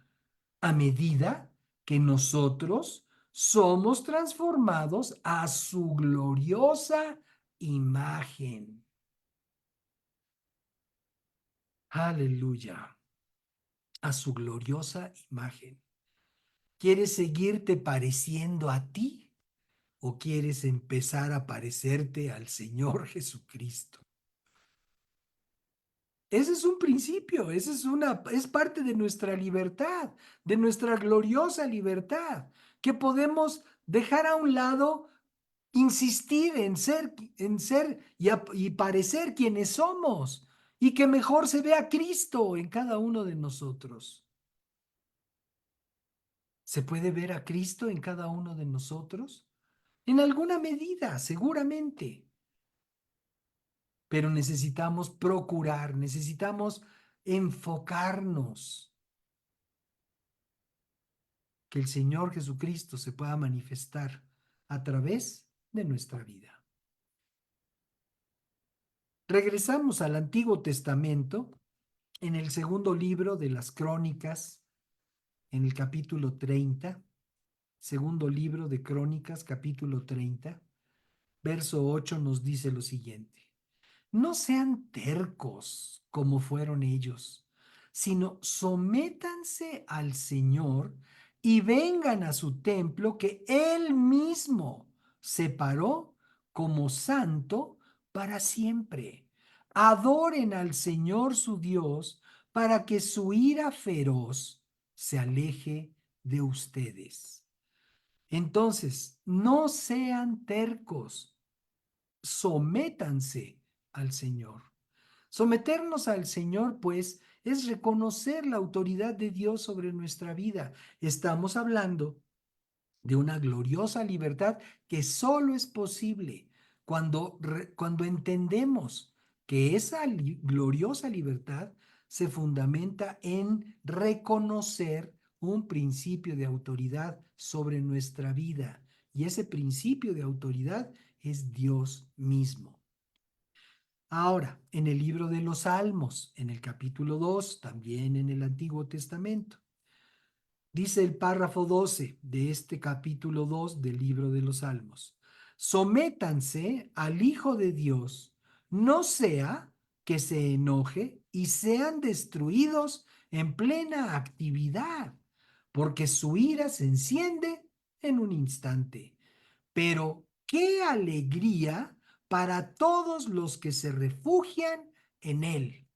a medida que nosotros somos transformados a su gloriosa imagen. Aleluya. A su gloriosa imagen. ¿Quieres seguirte pareciendo a ti o quieres empezar a parecerte al Señor Jesucristo? Ese es un principio, es parte de nuestra libertad, de nuestra gloriosa libertad, que podemos dejar a un lado, insistir en ser y parecer quienes somos, y que mejor se vea Cristo en cada uno de nosotros. ¿Se puede ver a Cristo en cada uno de nosotros? En alguna medida, seguramente. Pero necesitamos procurar, necesitamos enfocarnos, que el Señor Jesucristo se pueda manifestar a través de nuestra vida. Regresamos al Antiguo Testamento, en el segundo libro de las Crónicas, en el capítulo 30, segundo libro de Crónicas, capítulo 30, verso 8 nos dice lo siguiente: no sean tercos como fueron ellos, sino sométanse al Señor y vengan a su templo que Él mismo separó como santo para siempre. Adoren al Señor su Dios para que su ira feroz se aleje de ustedes. Entonces, no sean tercos, sométanse al Señor. Someternos al Señor, pues, es reconocer la autoridad de Dios sobre nuestra vida. Estamos hablando de una gloriosa libertad que solo es posible cuando entendemos que esa gloriosa libertad se fundamenta en reconocer un principio de autoridad sobre nuestra vida. Y ese principio de autoridad es Dios mismo. Ahora, en el libro de los Salmos, en el capítulo 2, también en el Antiguo Testamento, dice el párrafo 12 de este capítulo 2 del libro de los Salmos: sométanse al Hijo de Dios, no sea que se enoje y sean destruidos en plena actividad, porque su ira se enciende en un instante. Pero qué alegría para todos los que se refugian en Él.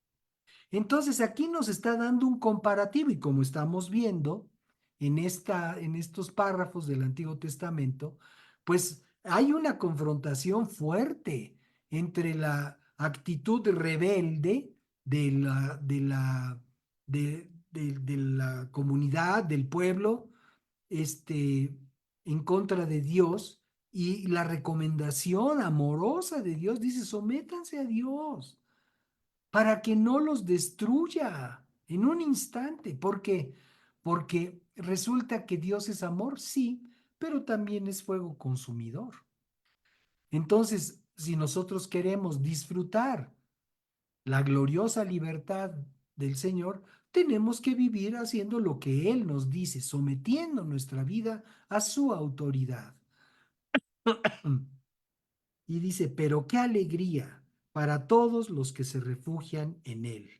Entonces aquí nos está dando un comparativo, y como estamos viendo en estos párrafos del Antiguo Testamento, pues hay una confrontación fuerte entre la actitud rebelde de la comunidad, del pueblo, en contra de Dios, y la recomendación amorosa de Dios dice: sométanse a Dios para que no los destruya en un instante. ¿Por qué? Porque resulta que Dios es amor, sí, pero también es fuego consumidor. Entonces, si nosotros queremos disfrutar la gloriosa libertad del Señor, tenemos que vivir haciendo lo que Él nos dice, sometiendo nuestra vida a su autoridad. Y dice: pero qué alegría para todos los que se refugian en Él.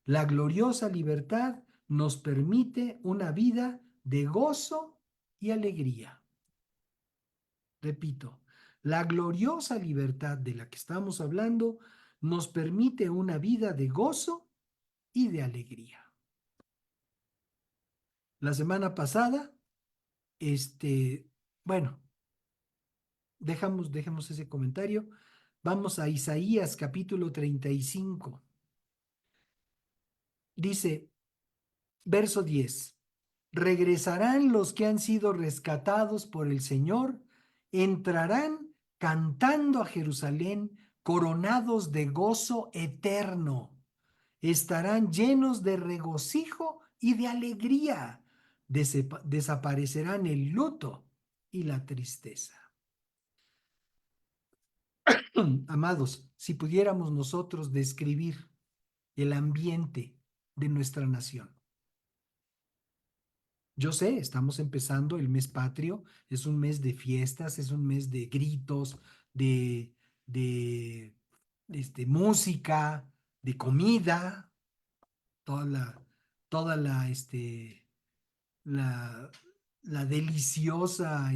La gloriosa libertad nos permite una vida de gozo y alegría. Repito, la gloriosa libertad de la que estamos hablando nos permite una vida de gozo y de alegría. La semana pasada, bueno, dejamos ese comentario. Vamos a Isaías capítulo 35. Dice, verso 10: regresarán los que han sido rescatados por el Señor, entrarán cantando a Jerusalén, coronados de gozo eterno. Estarán llenos de regocijo y de alegría. Desaparecerán el luto y la tristeza. Amados, si pudiéramos nosotros describir el ambiente de nuestra nación. Yo sé, estamos empezando el mes patrio, es un mes de fiestas, es un mes de gritos, de, de música, de comida, toda la, toda la, la deliciosa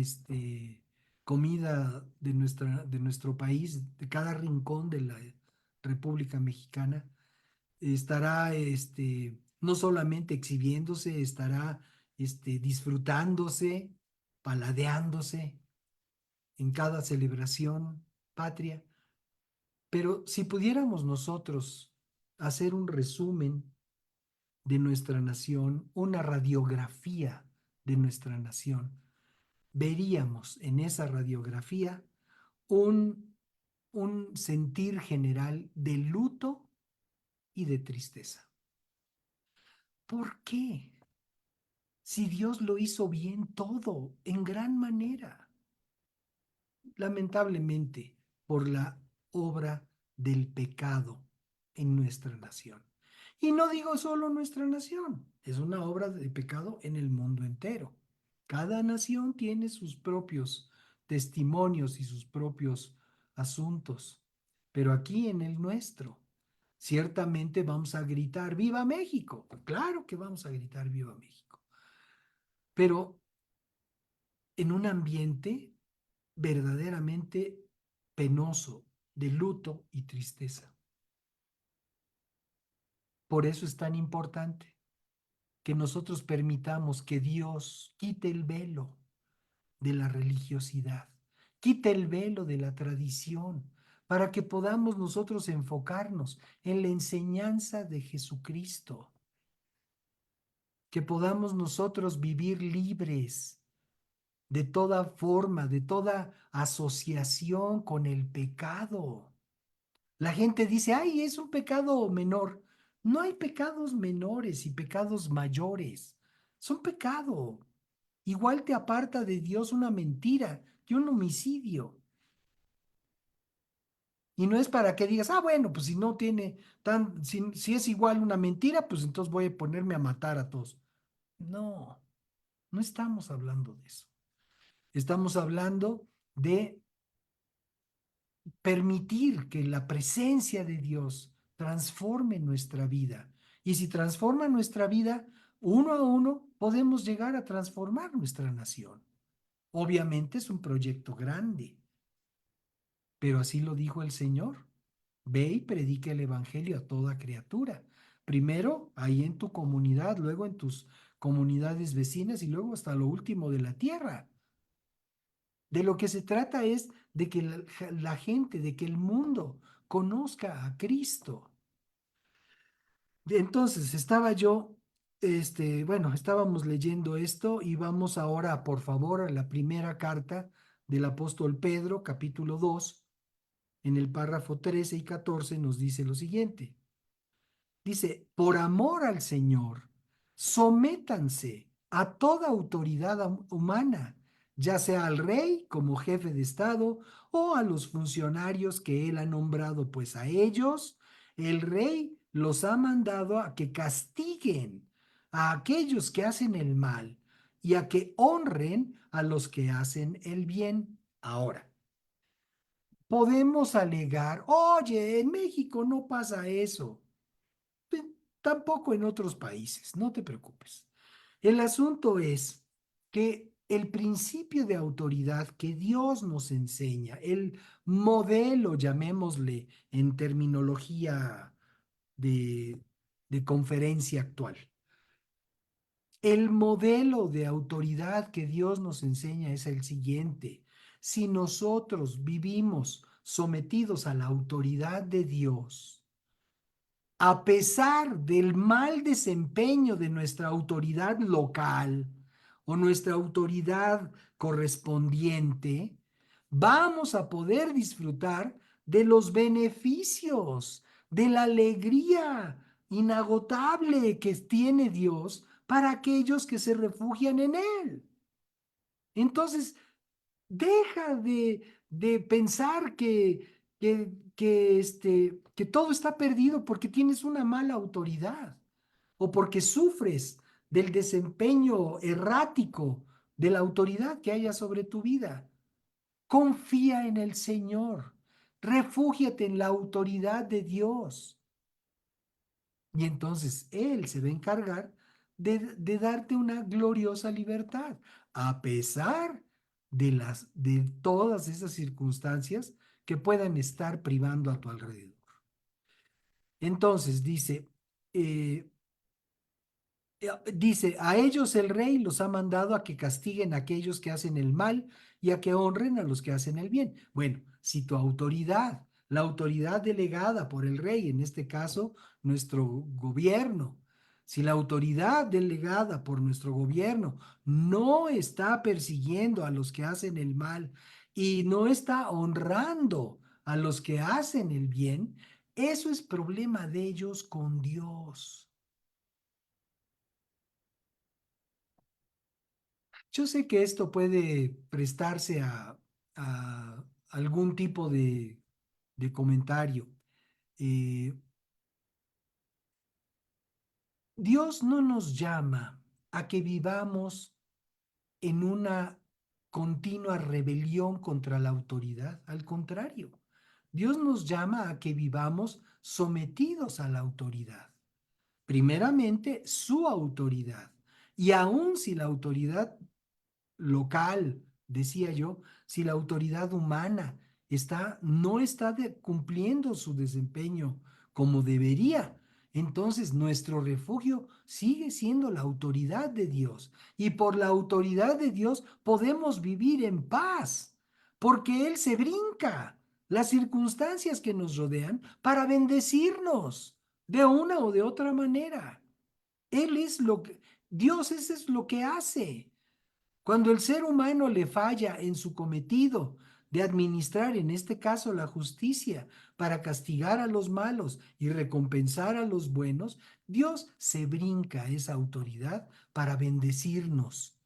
comida de nuestro país, de cada rincón de la República Mexicana. Estará no solamente exhibiéndose, estará disfrutándose, paladeándose en cada celebración patria. Pero si pudiéramos nosotros hacer un resumen de nuestra nación, una radiografía de nuestra nación, veríamos en esa radiografía un sentir general de luto y de tristeza. ¿Por qué? Si Dios lo hizo bien todo, en gran manera. Lamentablemente, por la obra del pecado en nuestra nación. Y no digo solo nuestra nación, es una obra de pecado en el mundo entero. Cada nación tiene sus propios testimonios y sus propios asuntos, pero aquí en el nuestro, ciertamente vamos a gritar ¡Viva México! Claro que vamos a gritar ¡Viva México! Pero en un ambiente verdaderamente penoso, de luto y tristeza. Por eso es tan importante que nosotros permitamos que Dios quite el velo de la religiosidad, quite el velo de la tradición, para que podamos nosotros enfocarnos en la enseñanza de Jesucristo, que podamos nosotros vivir libres de toda forma, de toda asociación con el pecado. La gente dice, ay, es un pecado menor. No hay pecados menores y pecados mayores. Son pecado. Igual te aparta de Dios una mentira que un homicidio. Y no es para que digas, bueno, pues si no tiene si es igual una mentira, pues entonces voy a ponerme a matar a todos. No, no estamos hablando de eso. Estamos hablando de permitir que la presencia de Dios transforme nuestra vida. Y si transforma nuestra vida, uno a uno podemos llegar a transformar nuestra nación. Obviamente es un proyecto grande, pero así lo dijo el Señor. Ve y predica el evangelio a toda criatura. Primero ahí en tu comunidad, luego en tus comunidades vecinas y luego hasta lo último de la tierra. De lo que se trata es de que la gente, de que el mundo conozca a Cristo. Entonces, estábamos leyendo esto y vamos ahora, por favor, a la primera carta del apóstol Pedro, capítulo 2, en el párrafo 13 y 14 nos dice lo siguiente. Dice, por amor al Señor, sométanse a toda autoridad humana, ya sea al rey como jefe de Estado o a los funcionarios que él ha nombrado, pues a ellos el rey los ha mandado a que castiguen a aquellos que hacen el mal y a que honren a los que hacen el bien. Ahora, podemos alegar, oye, en México no pasa eso. Tampoco en otros países, no te preocupes. El asunto es que el principio de autoridad que Dios nos enseña, el modelo, llamémosle en terminología de, de conferencia actual, el modelo de autoridad que Dios nos enseña es el siguiente. Si nosotros vivimos sometidos a la autoridad de Dios, a pesar del mal desempeño de nuestra autoridad local o nuestra autoridad correspondiente, vamos a poder disfrutar de los beneficios, de la alegría inagotable que tiene Dios para aquellos que se refugian en Él. Entonces, deja de pensar que todo está perdido porque tienes una mala autoridad o porque sufres del desempeño errático de la autoridad que haya sobre tu vida. Confía en el Señor. Refúgiate en la autoridad de Dios. Y entonces Él se va a encargar de darte una gloriosa libertad, a pesar de todas esas circunstancias que puedan estar privando a tu alrededor. Entonces eh, dice, a ellos el rey los ha mandado a que castiguen a aquellos que hacen el mal y a que honren a los que hacen el bien. Bueno, si tu autoridad, la autoridad delegada por el rey, en este caso nuestro gobierno, si la autoridad delegada por nuestro gobierno no está persiguiendo a los que hacen el mal y no está honrando a los que hacen el bien, eso es problema de ellos con Dios. Yo sé que esto puede prestarse a algún tipo de comentario. Eh, Dios no nos llama a que vivamos en una continua rebelión contra la autoridad. Al contrario, Dios nos llama a que vivamos sometidos a la autoridad. Primeramente, su autoridad. Y aun si la autoridad local, decía yo, si la autoridad humana no está cumpliendo su desempeño como debería, entonces nuestro refugio sigue siendo la autoridad de Dios. Y por la autoridad de Dios podemos vivir en paz, porque Él se brinca las circunstancias que nos rodean para bendecirnos de una o de otra manera. Él es lo que, Dios eso es lo que hace. Cuando el ser humano le falla en su cometido de administrar, en este caso, la justicia para castigar a los malos y recompensar a los buenos, Dios se brinca esa autoridad para bendecirnos,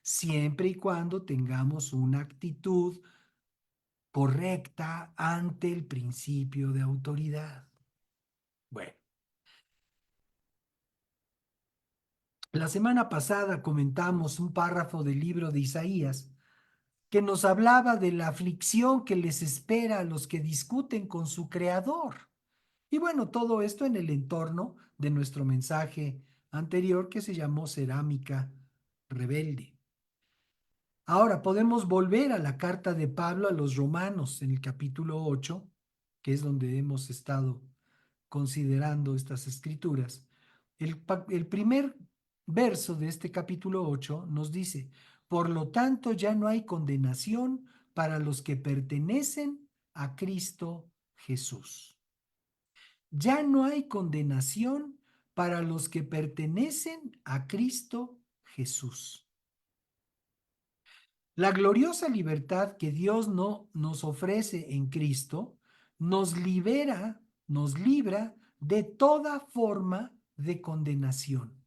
siempre y cuando tengamos una actitud correcta ante el principio de autoridad. Bueno, la semana pasada comentamos un párrafo del libro de Isaías que nos hablaba de la aflicción que les espera a los que discuten con su creador. Y bueno, todo esto en el entorno de nuestro mensaje anterior que se llamó Cerámica Rebelde. Ahora podemos volver a la carta de Pablo a los Romanos en el capítulo 8, que es donde hemos estado considerando estas escrituras. El primer verso de este capítulo 8 nos dice: por lo tanto ya no hay condenación para los que pertenecen a Cristo Jesús. Ya no hay condenación para los que pertenecen a Cristo Jesús. La gloriosa libertad que Dios no nos ofrece en Cristo nos libra de toda forma de condenación.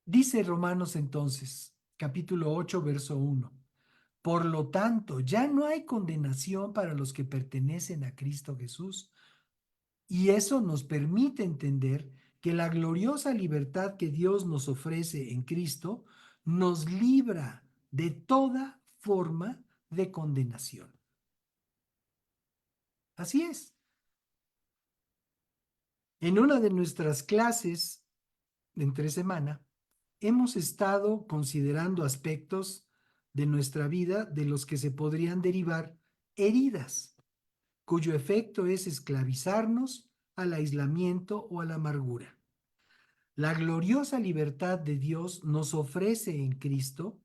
Dice Romanos entonces, capítulo 8, verso 1. Por lo tanto, ya no hay condenación para los que pertenecen a Cristo Jesús. Y eso nos permite entender que la gloriosa libertad que Dios nos ofrece en Cristo nos libra de toda forma de condenación. Así es. En una de nuestras clases entre semana, hemos estado considerando aspectos de nuestra vida de los que se podrían derivar heridas, cuyo efecto es esclavizarnos al aislamiento o a la amargura. La gloriosa libertad de Dios nos ofrece en Cristo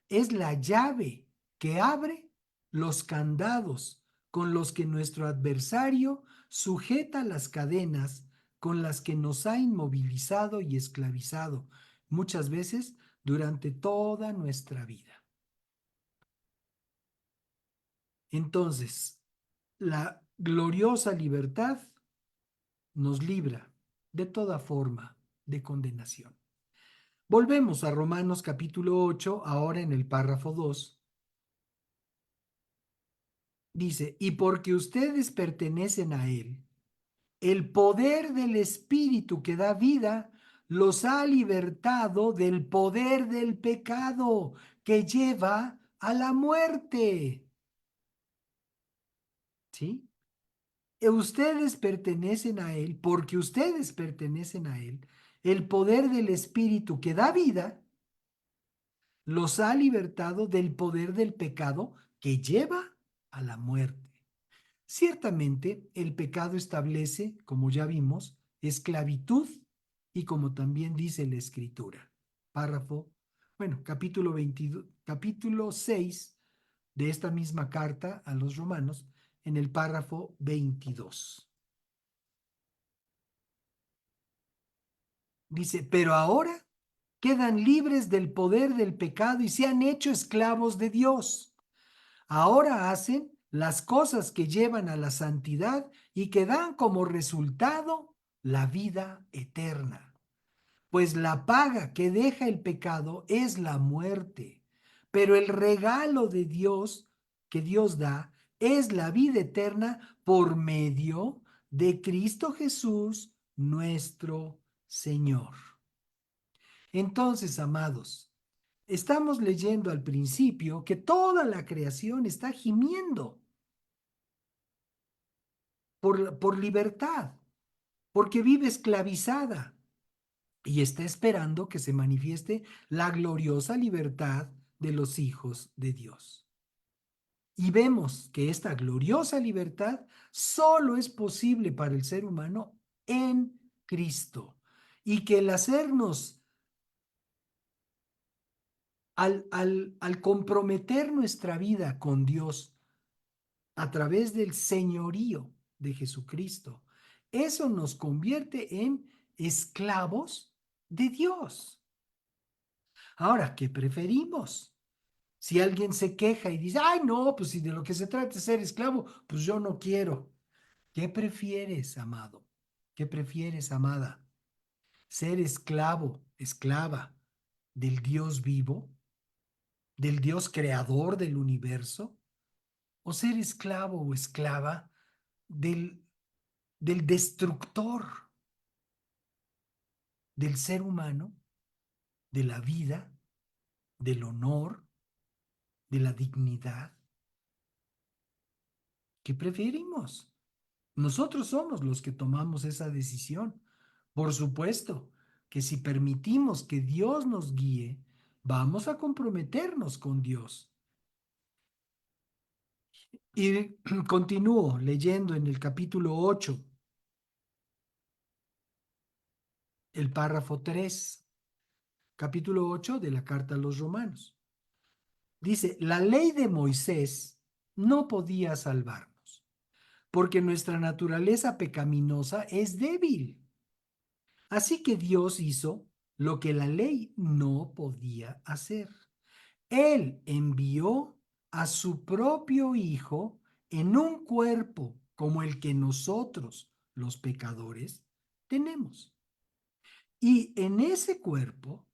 es la llave que abre los candados con los que nuestro adversario sujeta las cadenas con las que nos ha inmovilizado y esclavizado, muchas veces durante toda nuestra vida. Entonces, la gloriosa libertad nos libra de toda forma de condenación. Volvemos a Romanos capítulo 8, ahora en el párrafo 2. Dice: y porque ustedes pertenecen a Él, el poder del Espíritu que da vida los ha libertado del poder del pecado que lleva a la muerte. ¿Sí? Ustedes pertenecen a Él, porque ustedes pertenecen a Él. El poder del Espíritu que da vida los ha libertado del poder del pecado que lleva a la muerte. Ciertamente, el pecado establece, como ya vimos, esclavitud y como también dice la Escritura. Capítulo 22, capítulo 6 de esta misma carta a los Romanos, en el párrafo 22. Dice: pero ahora quedan libres del poder del pecado y se han hecho esclavos de Dios. Ahora hacen las cosas que llevan a la santidad y que dan como resultado la vida eterna. Pues la paga que deja el pecado es la muerte, pero el regalo de Dios que Dios da es la vida eterna por medio de Cristo Jesús, nuestro Señor. Entonces, amados, estamos leyendo al principio que toda la creación está gimiendo por libertad, porque vive esclavizada y está esperando que se manifieste la gloriosa libertad de los hijos de Dios. Y vemos que esta gloriosa libertad solo es posible para el ser humano en Cristo. Y que el hacernos, al comprometer nuestra vida con Dios a través del señorío de Jesucristo, eso nos convierte en esclavos de Dios. Ahora, ¿qué preferimos? Si alguien se queja y dice, ay, no, pues si de lo que se trata es ser esclavo, pues yo no quiero. ¿Qué prefieres, amado? ¿Qué prefieres, amada? ¿Ser esclavo, esclava del Dios vivo, del Dios creador del universo? ¿O ser esclavo o esclava del destructor del ser humano, de la vida, del honor, de la dignidad? ¿Qué preferimos? Nosotros somos los que tomamos esa decisión. Por supuesto que si permitimos que Dios nos guíe, vamos a comprometernos con Dios. Y continúo leyendo en el capítulo 8, el párrafo 3, capítulo 8 de la carta a los Romanos. Dice, la ley de Moisés no podía salvarnos, porque nuestra naturaleza pecaminosa es débil. Así que Dios hizo lo que la ley no podía hacer. Él envió a su propio Hijo en un cuerpo como el que nosotros, los pecadores, tenemos. Y en ese cuerpo,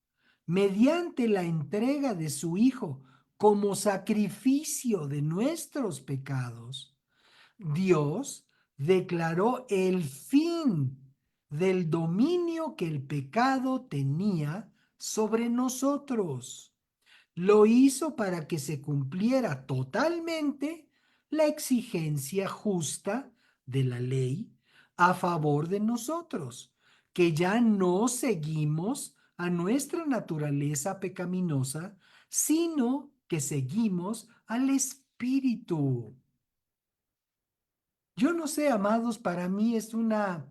mediante la entrega de su Hijo como sacrificio de nuestros pecados, Dios declaró el fin del dominio que el pecado tenía sobre nosotros. Lo hizo para que se cumpliera totalmente la exigencia justa de la ley a favor de nosotros, que ya no seguimos a nuestra naturaleza pecaminosa, sino que seguimos al Espíritu. Yo no sé, amados, para mí es una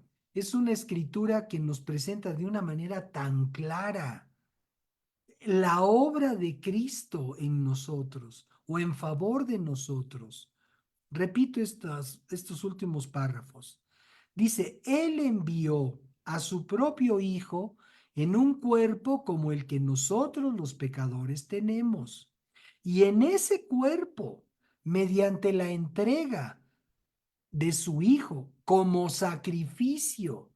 escritura que nos presenta de una manera tan clara la obra de Cristo en nosotros o en favor de nosotros. Repito estos últimos párrafos. Dice, Él envió a su propio Hijo en un cuerpo como el que nosotros los pecadores tenemos. Y en ese cuerpo, mediante la entrega de su Hijo como sacrificio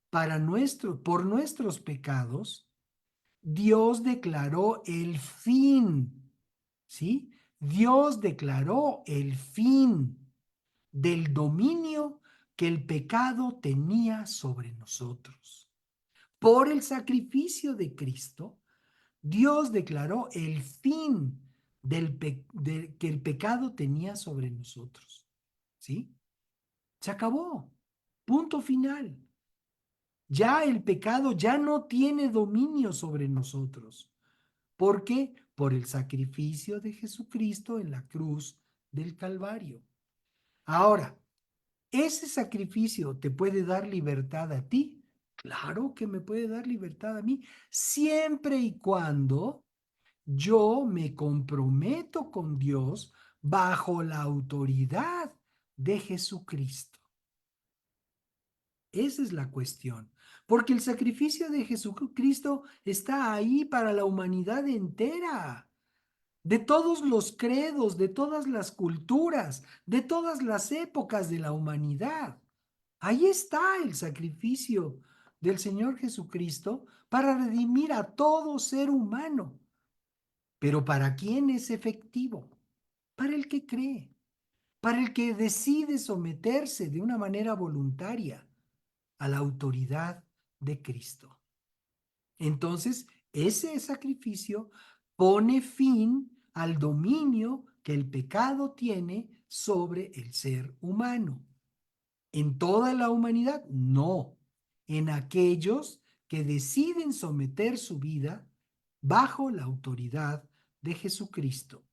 por nuestros pecados, Dios declaró el fin, ¿sí? Dios declaró el fin del dominio que el pecado tenía sobre nosotros. Por el sacrificio de Cristo, Dios declaró el fin que el pecado tenía sobre nosotros, ¿sí? Se acabó. Punto final. Ya el pecado ya no tiene dominio sobre nosotros. ¿Por qué? Por el sacrificio de Jesucristo en la cruz del Calvario. Ahora, ¿ese sacrificio te puede dar libertad a ti? Claro que me puede dar libertad a mí, siempre y cuando yo me comprometo con Dios bajo la autoridad de Jesucristo. Esa es la cuestión, porque el sacrificio de Jesucristo está ahí para la humanidad entera, de todos los credos, de todas las culturas, de todas las épocas de la humanidad. Ahí está el sacrificio del Señor Jesucristo para redimir a todo ser humano. Pero ¿para quién es efectivo? Para el que cree, para el que decide someterse de una manera voluntaria a la autoridad de Cristo. Entonces, ese sacrificio pone fin al dominio que el pecado tiene sobre el ser humano. ¿En toda la humanidad? No. En aquellos que deciden someter su vida bajo la autoridad de Jesucristo.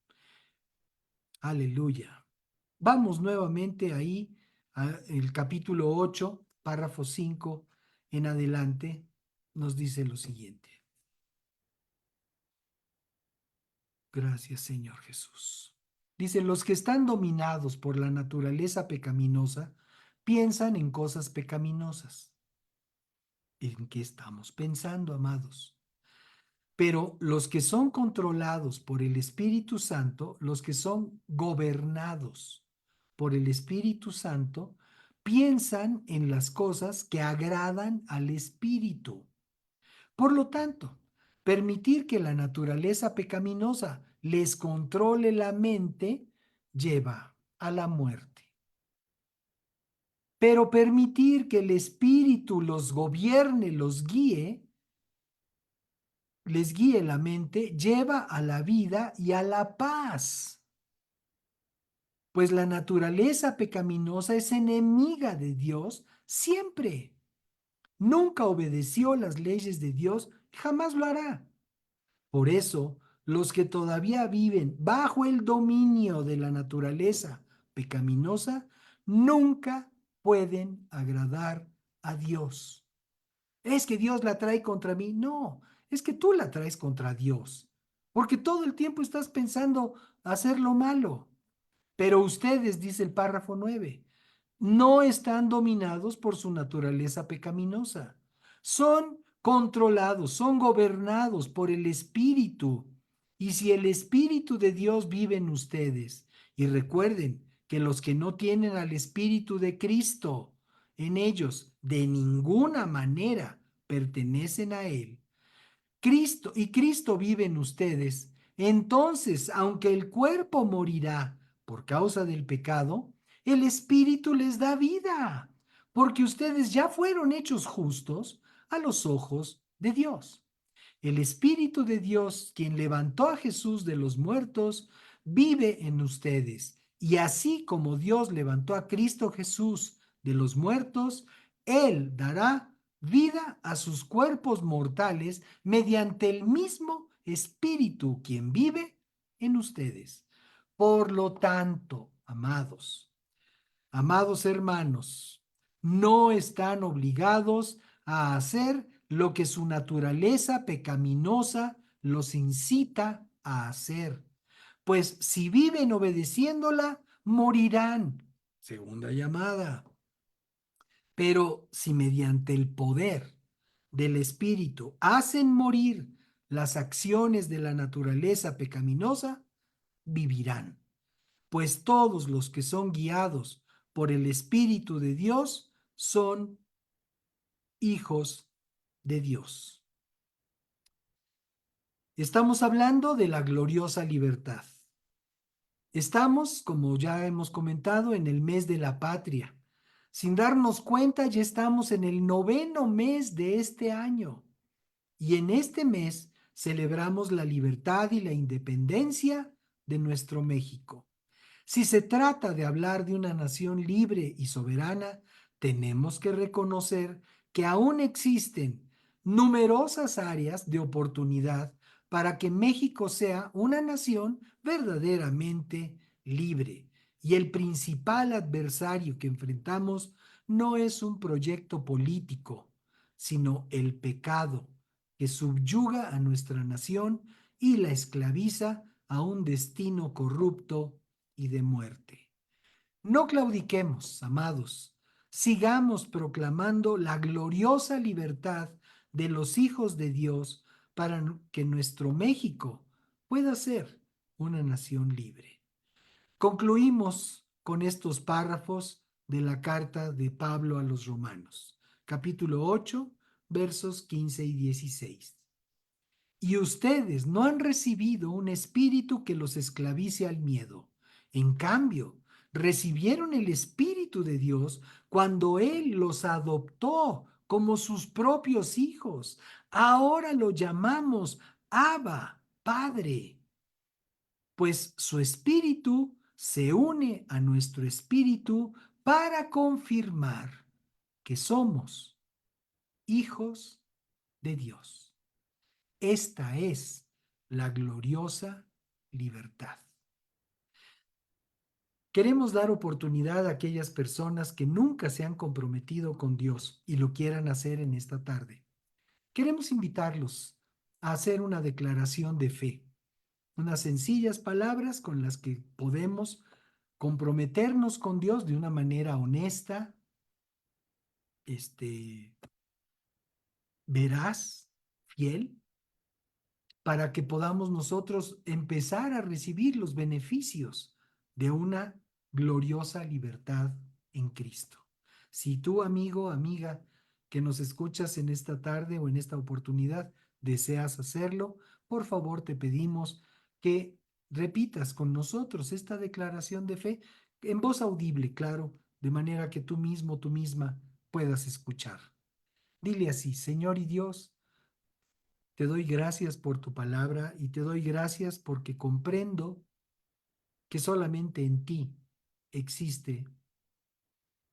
Aleluya. Vamos nuevamente ahí al capítulo 8, párrafo 5 en adelante, nos dice lo siguiente. Gracias, Señor Jesús. Dice, los que están dominados por la naturaleza pecaminosa piensan en cosas pecaminosas. ¿En qué estamos pensando, amados? Pero los que son controlados por el Espíritu Santo, los que son gobernados por el Espíritu Santo, piensan en las cosas que agradan al Espíritu. Por lo tanto, permitir que la naturaleza pecaminosa les controle la mente lleva a la muerte. Pero permitir que el Espíritu los gobierne, les guíe la mente, lleva a la vida y a la paz. Pues la naturaleza pecaminosa es enemiga de Dios siempre. Nunca obedeció las leyes de Dios, jamás lo hará. Por eso, los que todavía viven bajo el dominio de la naturaleza pecaminosa nunca pueden agradar a Dios. Es que Dios la trae contra mí. No, es que tú la traes contra Dios, porque todo el tiempo estás pensando hacer lo malo. Pero ustedes, dice el párrafo 9, no están dominados por su naturaleza pecaminosa. Son controlados, son gobernados por el Espíritu. Y si el Espíritu de Dios vive en ustedes, y recuerden que los que no tienen al Espíritu de Cristo en ellos de ninguna manera pertenecen a Él, Cristo vive en ustedes, entonces, aunque el cuerpo morirá por causa del pecado, el Espíritu les da vida, porque ustedes ya fueron hechos justos a los ojos de Dios. El Espíritu de Dios, quien levantó a Jesús de los muertos, vive en ustedes. Y así como Dios levantó a Cristo Jesús de los muertos, Él dará vida a sus cuerpos mortales mediante el mismo Espíritu, quien vive en ustedes. Por lo tanto, amados hermanos, no están obligados a hacer lo que su naturaleza pecaminosa los incita a hacer, pues si viven obedeciéndola, morirán. Segunda llamada. Pero si mediante el poder del Espíritu hacen morir las acciones de la naturaleza pecaminosa, vivirán. Pues todos los que son guiados por el Espíritu de Dios son hijos de Dios. Estamos hablando de la gloriosa libertad. Estamos, como ya hemos comentado, en el mes de la patria. Sin darnos cuenta, ya estamos en el 9º mes de este año. Y en este mes celebramos la libertad y la independencia de nuestro México. Si se trata de hablar de una nación libre y soberana, tenemos que reconocer que aún existen numerosas áreas de oportunidad para que México sea una nación verdaderamente libre. Y el principal adversario que enfrentamos no es un proyecto político, sino el pecado que subyuga a nuestra nación y la esclaviza a un destino corrupto y de muerte. No claudiquemos, amados. Sigamos proclamando la gloriosa libertad de los hijos de Dios para que nuestro México pueda ser una nación libre. Concluimos con estos párrafos de la carta de Pablo a los Romanos, capítulo 8, versos 15 y 16. Y ustedes no han recibido un espíritu que los esclavice al miedo. En cambio, recibieron el Espíritu de Dios cuando Él los adoptó como sus propios hijos. Ahora lo llamamos Abba, Padre, pues su espíritu se une a nuestro espíritu para confirmar que somos hijos de Dios. Esta es la gloriosa libertad. Queremos dar oportunidad a aquellas personas que nunca se han comprometido con Dios y lo quieran hacer en esta tarde. Queremos invitarlos a hacer una declaración de fe, unas sencillas palabras con las que podemos comprometernos con Dios de una manera honesta, veraz, fiel, para que podamos nosotros empezar a recibir los beneficios de una gloriosa libertad en Cristo. Si tú, amigo, amiga, que nos escuchas en esta tarde o en esta oportunidad, deseas hacerlo, por favor te pedimos que repitas con nosotros esta declaración de fe en voz audible, claro, de manera que tú mismo, tú misma puedas escuchar. Dile así: Señor y Dios, te doy gracias por tu palabra y te doy gracias porque comprendo que solamente en ti existe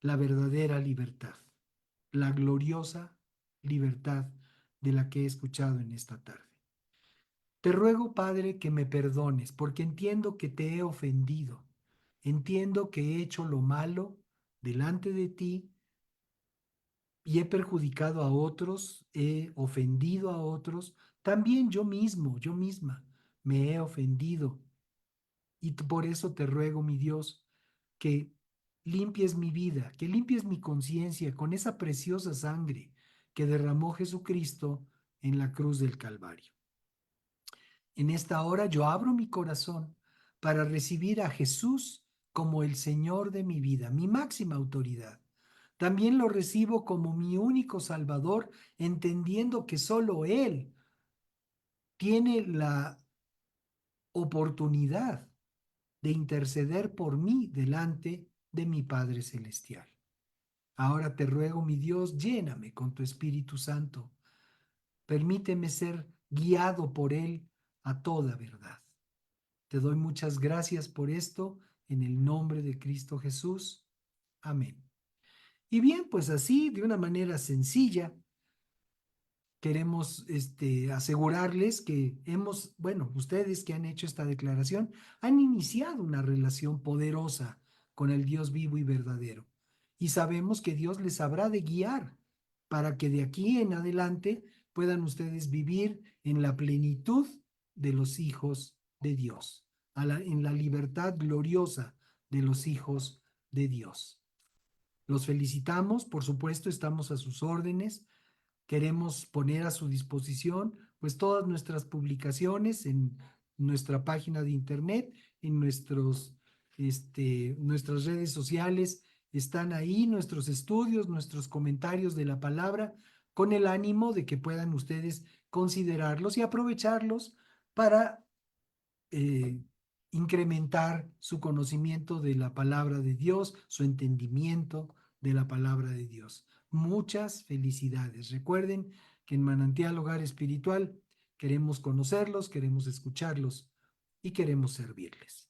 la verdadera libertad, la gloriosa libertad de la que he escuchado en esta tarde. Te ruego, Padre, que me perdones porque entiendo que te he ofendido, entiendo que he hecho lo malo delante de ti y he perjudicado a otros, he ofendido a otros, también yo mismo, yo misma me he ofendido. Y por eso te ruego, mi Dios, que limpies mi vida, que limpies mi conciencia con esa preciosa sangre que derramó Jesucristo en la cruz del Calvario. En esta hora yo abro mi corazón para recibir a Jesús como el Señor de mi vida, mi máxima autoridad. También lo recibo como mi único Salvador, entendiendo que solo Él tiene la oportunidad de interceder por mí delante de mi Padre Celestial. Ahora te ruego, mi Dios, lléname con tu Espíritu Santo. Permíteme ser guiado por Él a toda verdad. Te doy muchas gracias por esto en el nombre de Cristo Jesús. Amén. Y bien, pues así, de una manera sencilla, queremos asegurarles que ustedes que han hecho esta declaración han iniciado una relación poderosa con el Dios vivo y verdadero. Y sabemos que Dios les habrá de guiar para que de aquí en adelante puedan ustedes vivir en la plenitud de los hijos de Dios, en la libertad gloriosa de los hijos de Dios. Los felicitamos, por supuesto, estamos a sus órdenes. Queremos poner a su disposición pues todas nuestras publicaciones en nuestra página de internet, en nuestras redes sociales. Están ahí nuestros estudios, nuestros comentarios de la palabra, con el ánimo de que puedan ustedes considerarlos y aprovecharlos para eh, incrementar su conocimiento de la palabra de Dios, su entendimiento de la palabra de Dios. Muchas felicidades. Recuerden que en Manantial Hogar Espiritual queremos conocerlos, queremos escucharlos y queremos servirles.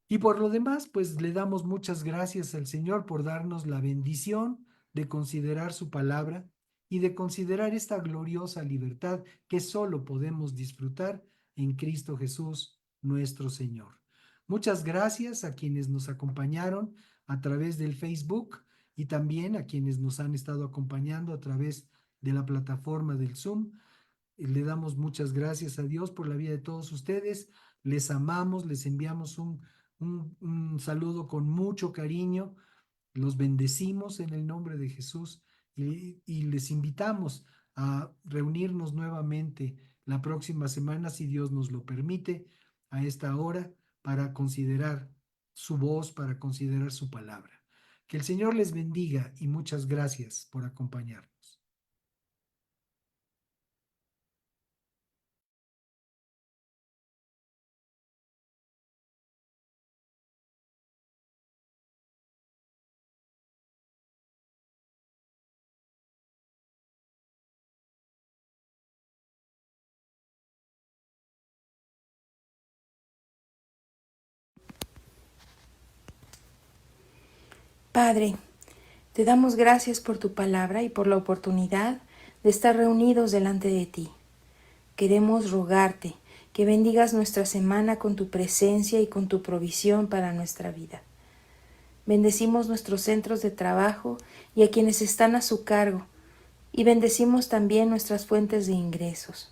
Y por lo demás, pues le damos muchas gracias al Señor por darnos la bendición de considerar su palabra y de considerar esta gloriosa libertad que solo podemos disfrutar en Cristo Jesús, nuestro Señor. Muchas gracias a quienes nos acompañaron a través del Facebook y también a quienes nos han estado acompañando a través de la plataforma del Zoom. Le damos muchas gracias a Dios por la vida de todos ustedes. Les amamos, les enviamos un saludo con mucho cariño. Los bendecimos en el nombre de Jesús y les invitamos a reunirnos nuevamente la próxima semana, si Dios nos lo permite, a esta hora para considerar su voz, para considerar su palabra. Que el Señor les bendiga y muchas gracias por acompañarnos. Padre, te damos gracias por tu palabra y por la oportunidad de estar reunidos delante de ti. Queremos rogarte que bendigas nuestra semana con tu presencia y con tu provisión para nuestra vida. Bendecimos nuestros centros de trabajo y a quienes están a su cargo, y bendecimos también nuestras fuentes de ingresos.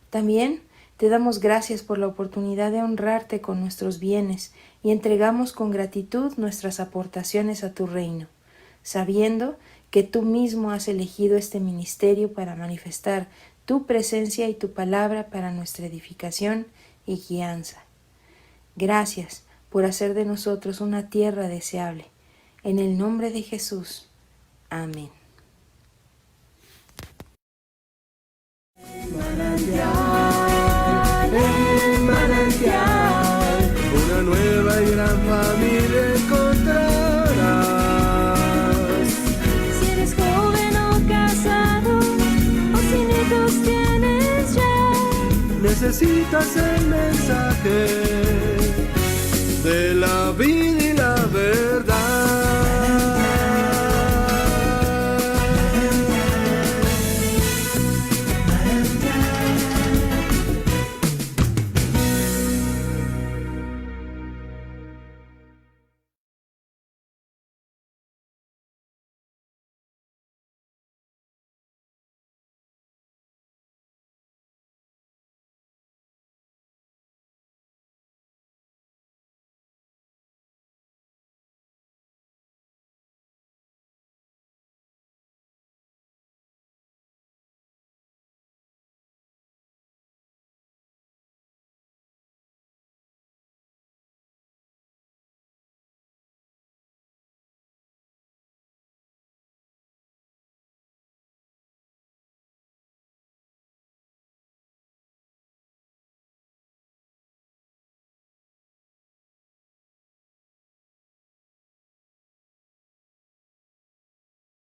También te damos gracias por la oportunidad de honrarte con nuestros bienes y entregamos con gratitud nuestras aportaciones a tu reino, sabiendo que tú mismo has elegido este ministerio para manifestar tu presencia y tu palabra para nuestra edificación y guianza. Gracias por hacer de nosotros una tierra deseable. En el nombre de Jesús. Amén. Manantial, una nueva y gran familia encontrarás. Si eres joven o casado, o sin hijos tienes ya, Necesitas el mensaje de la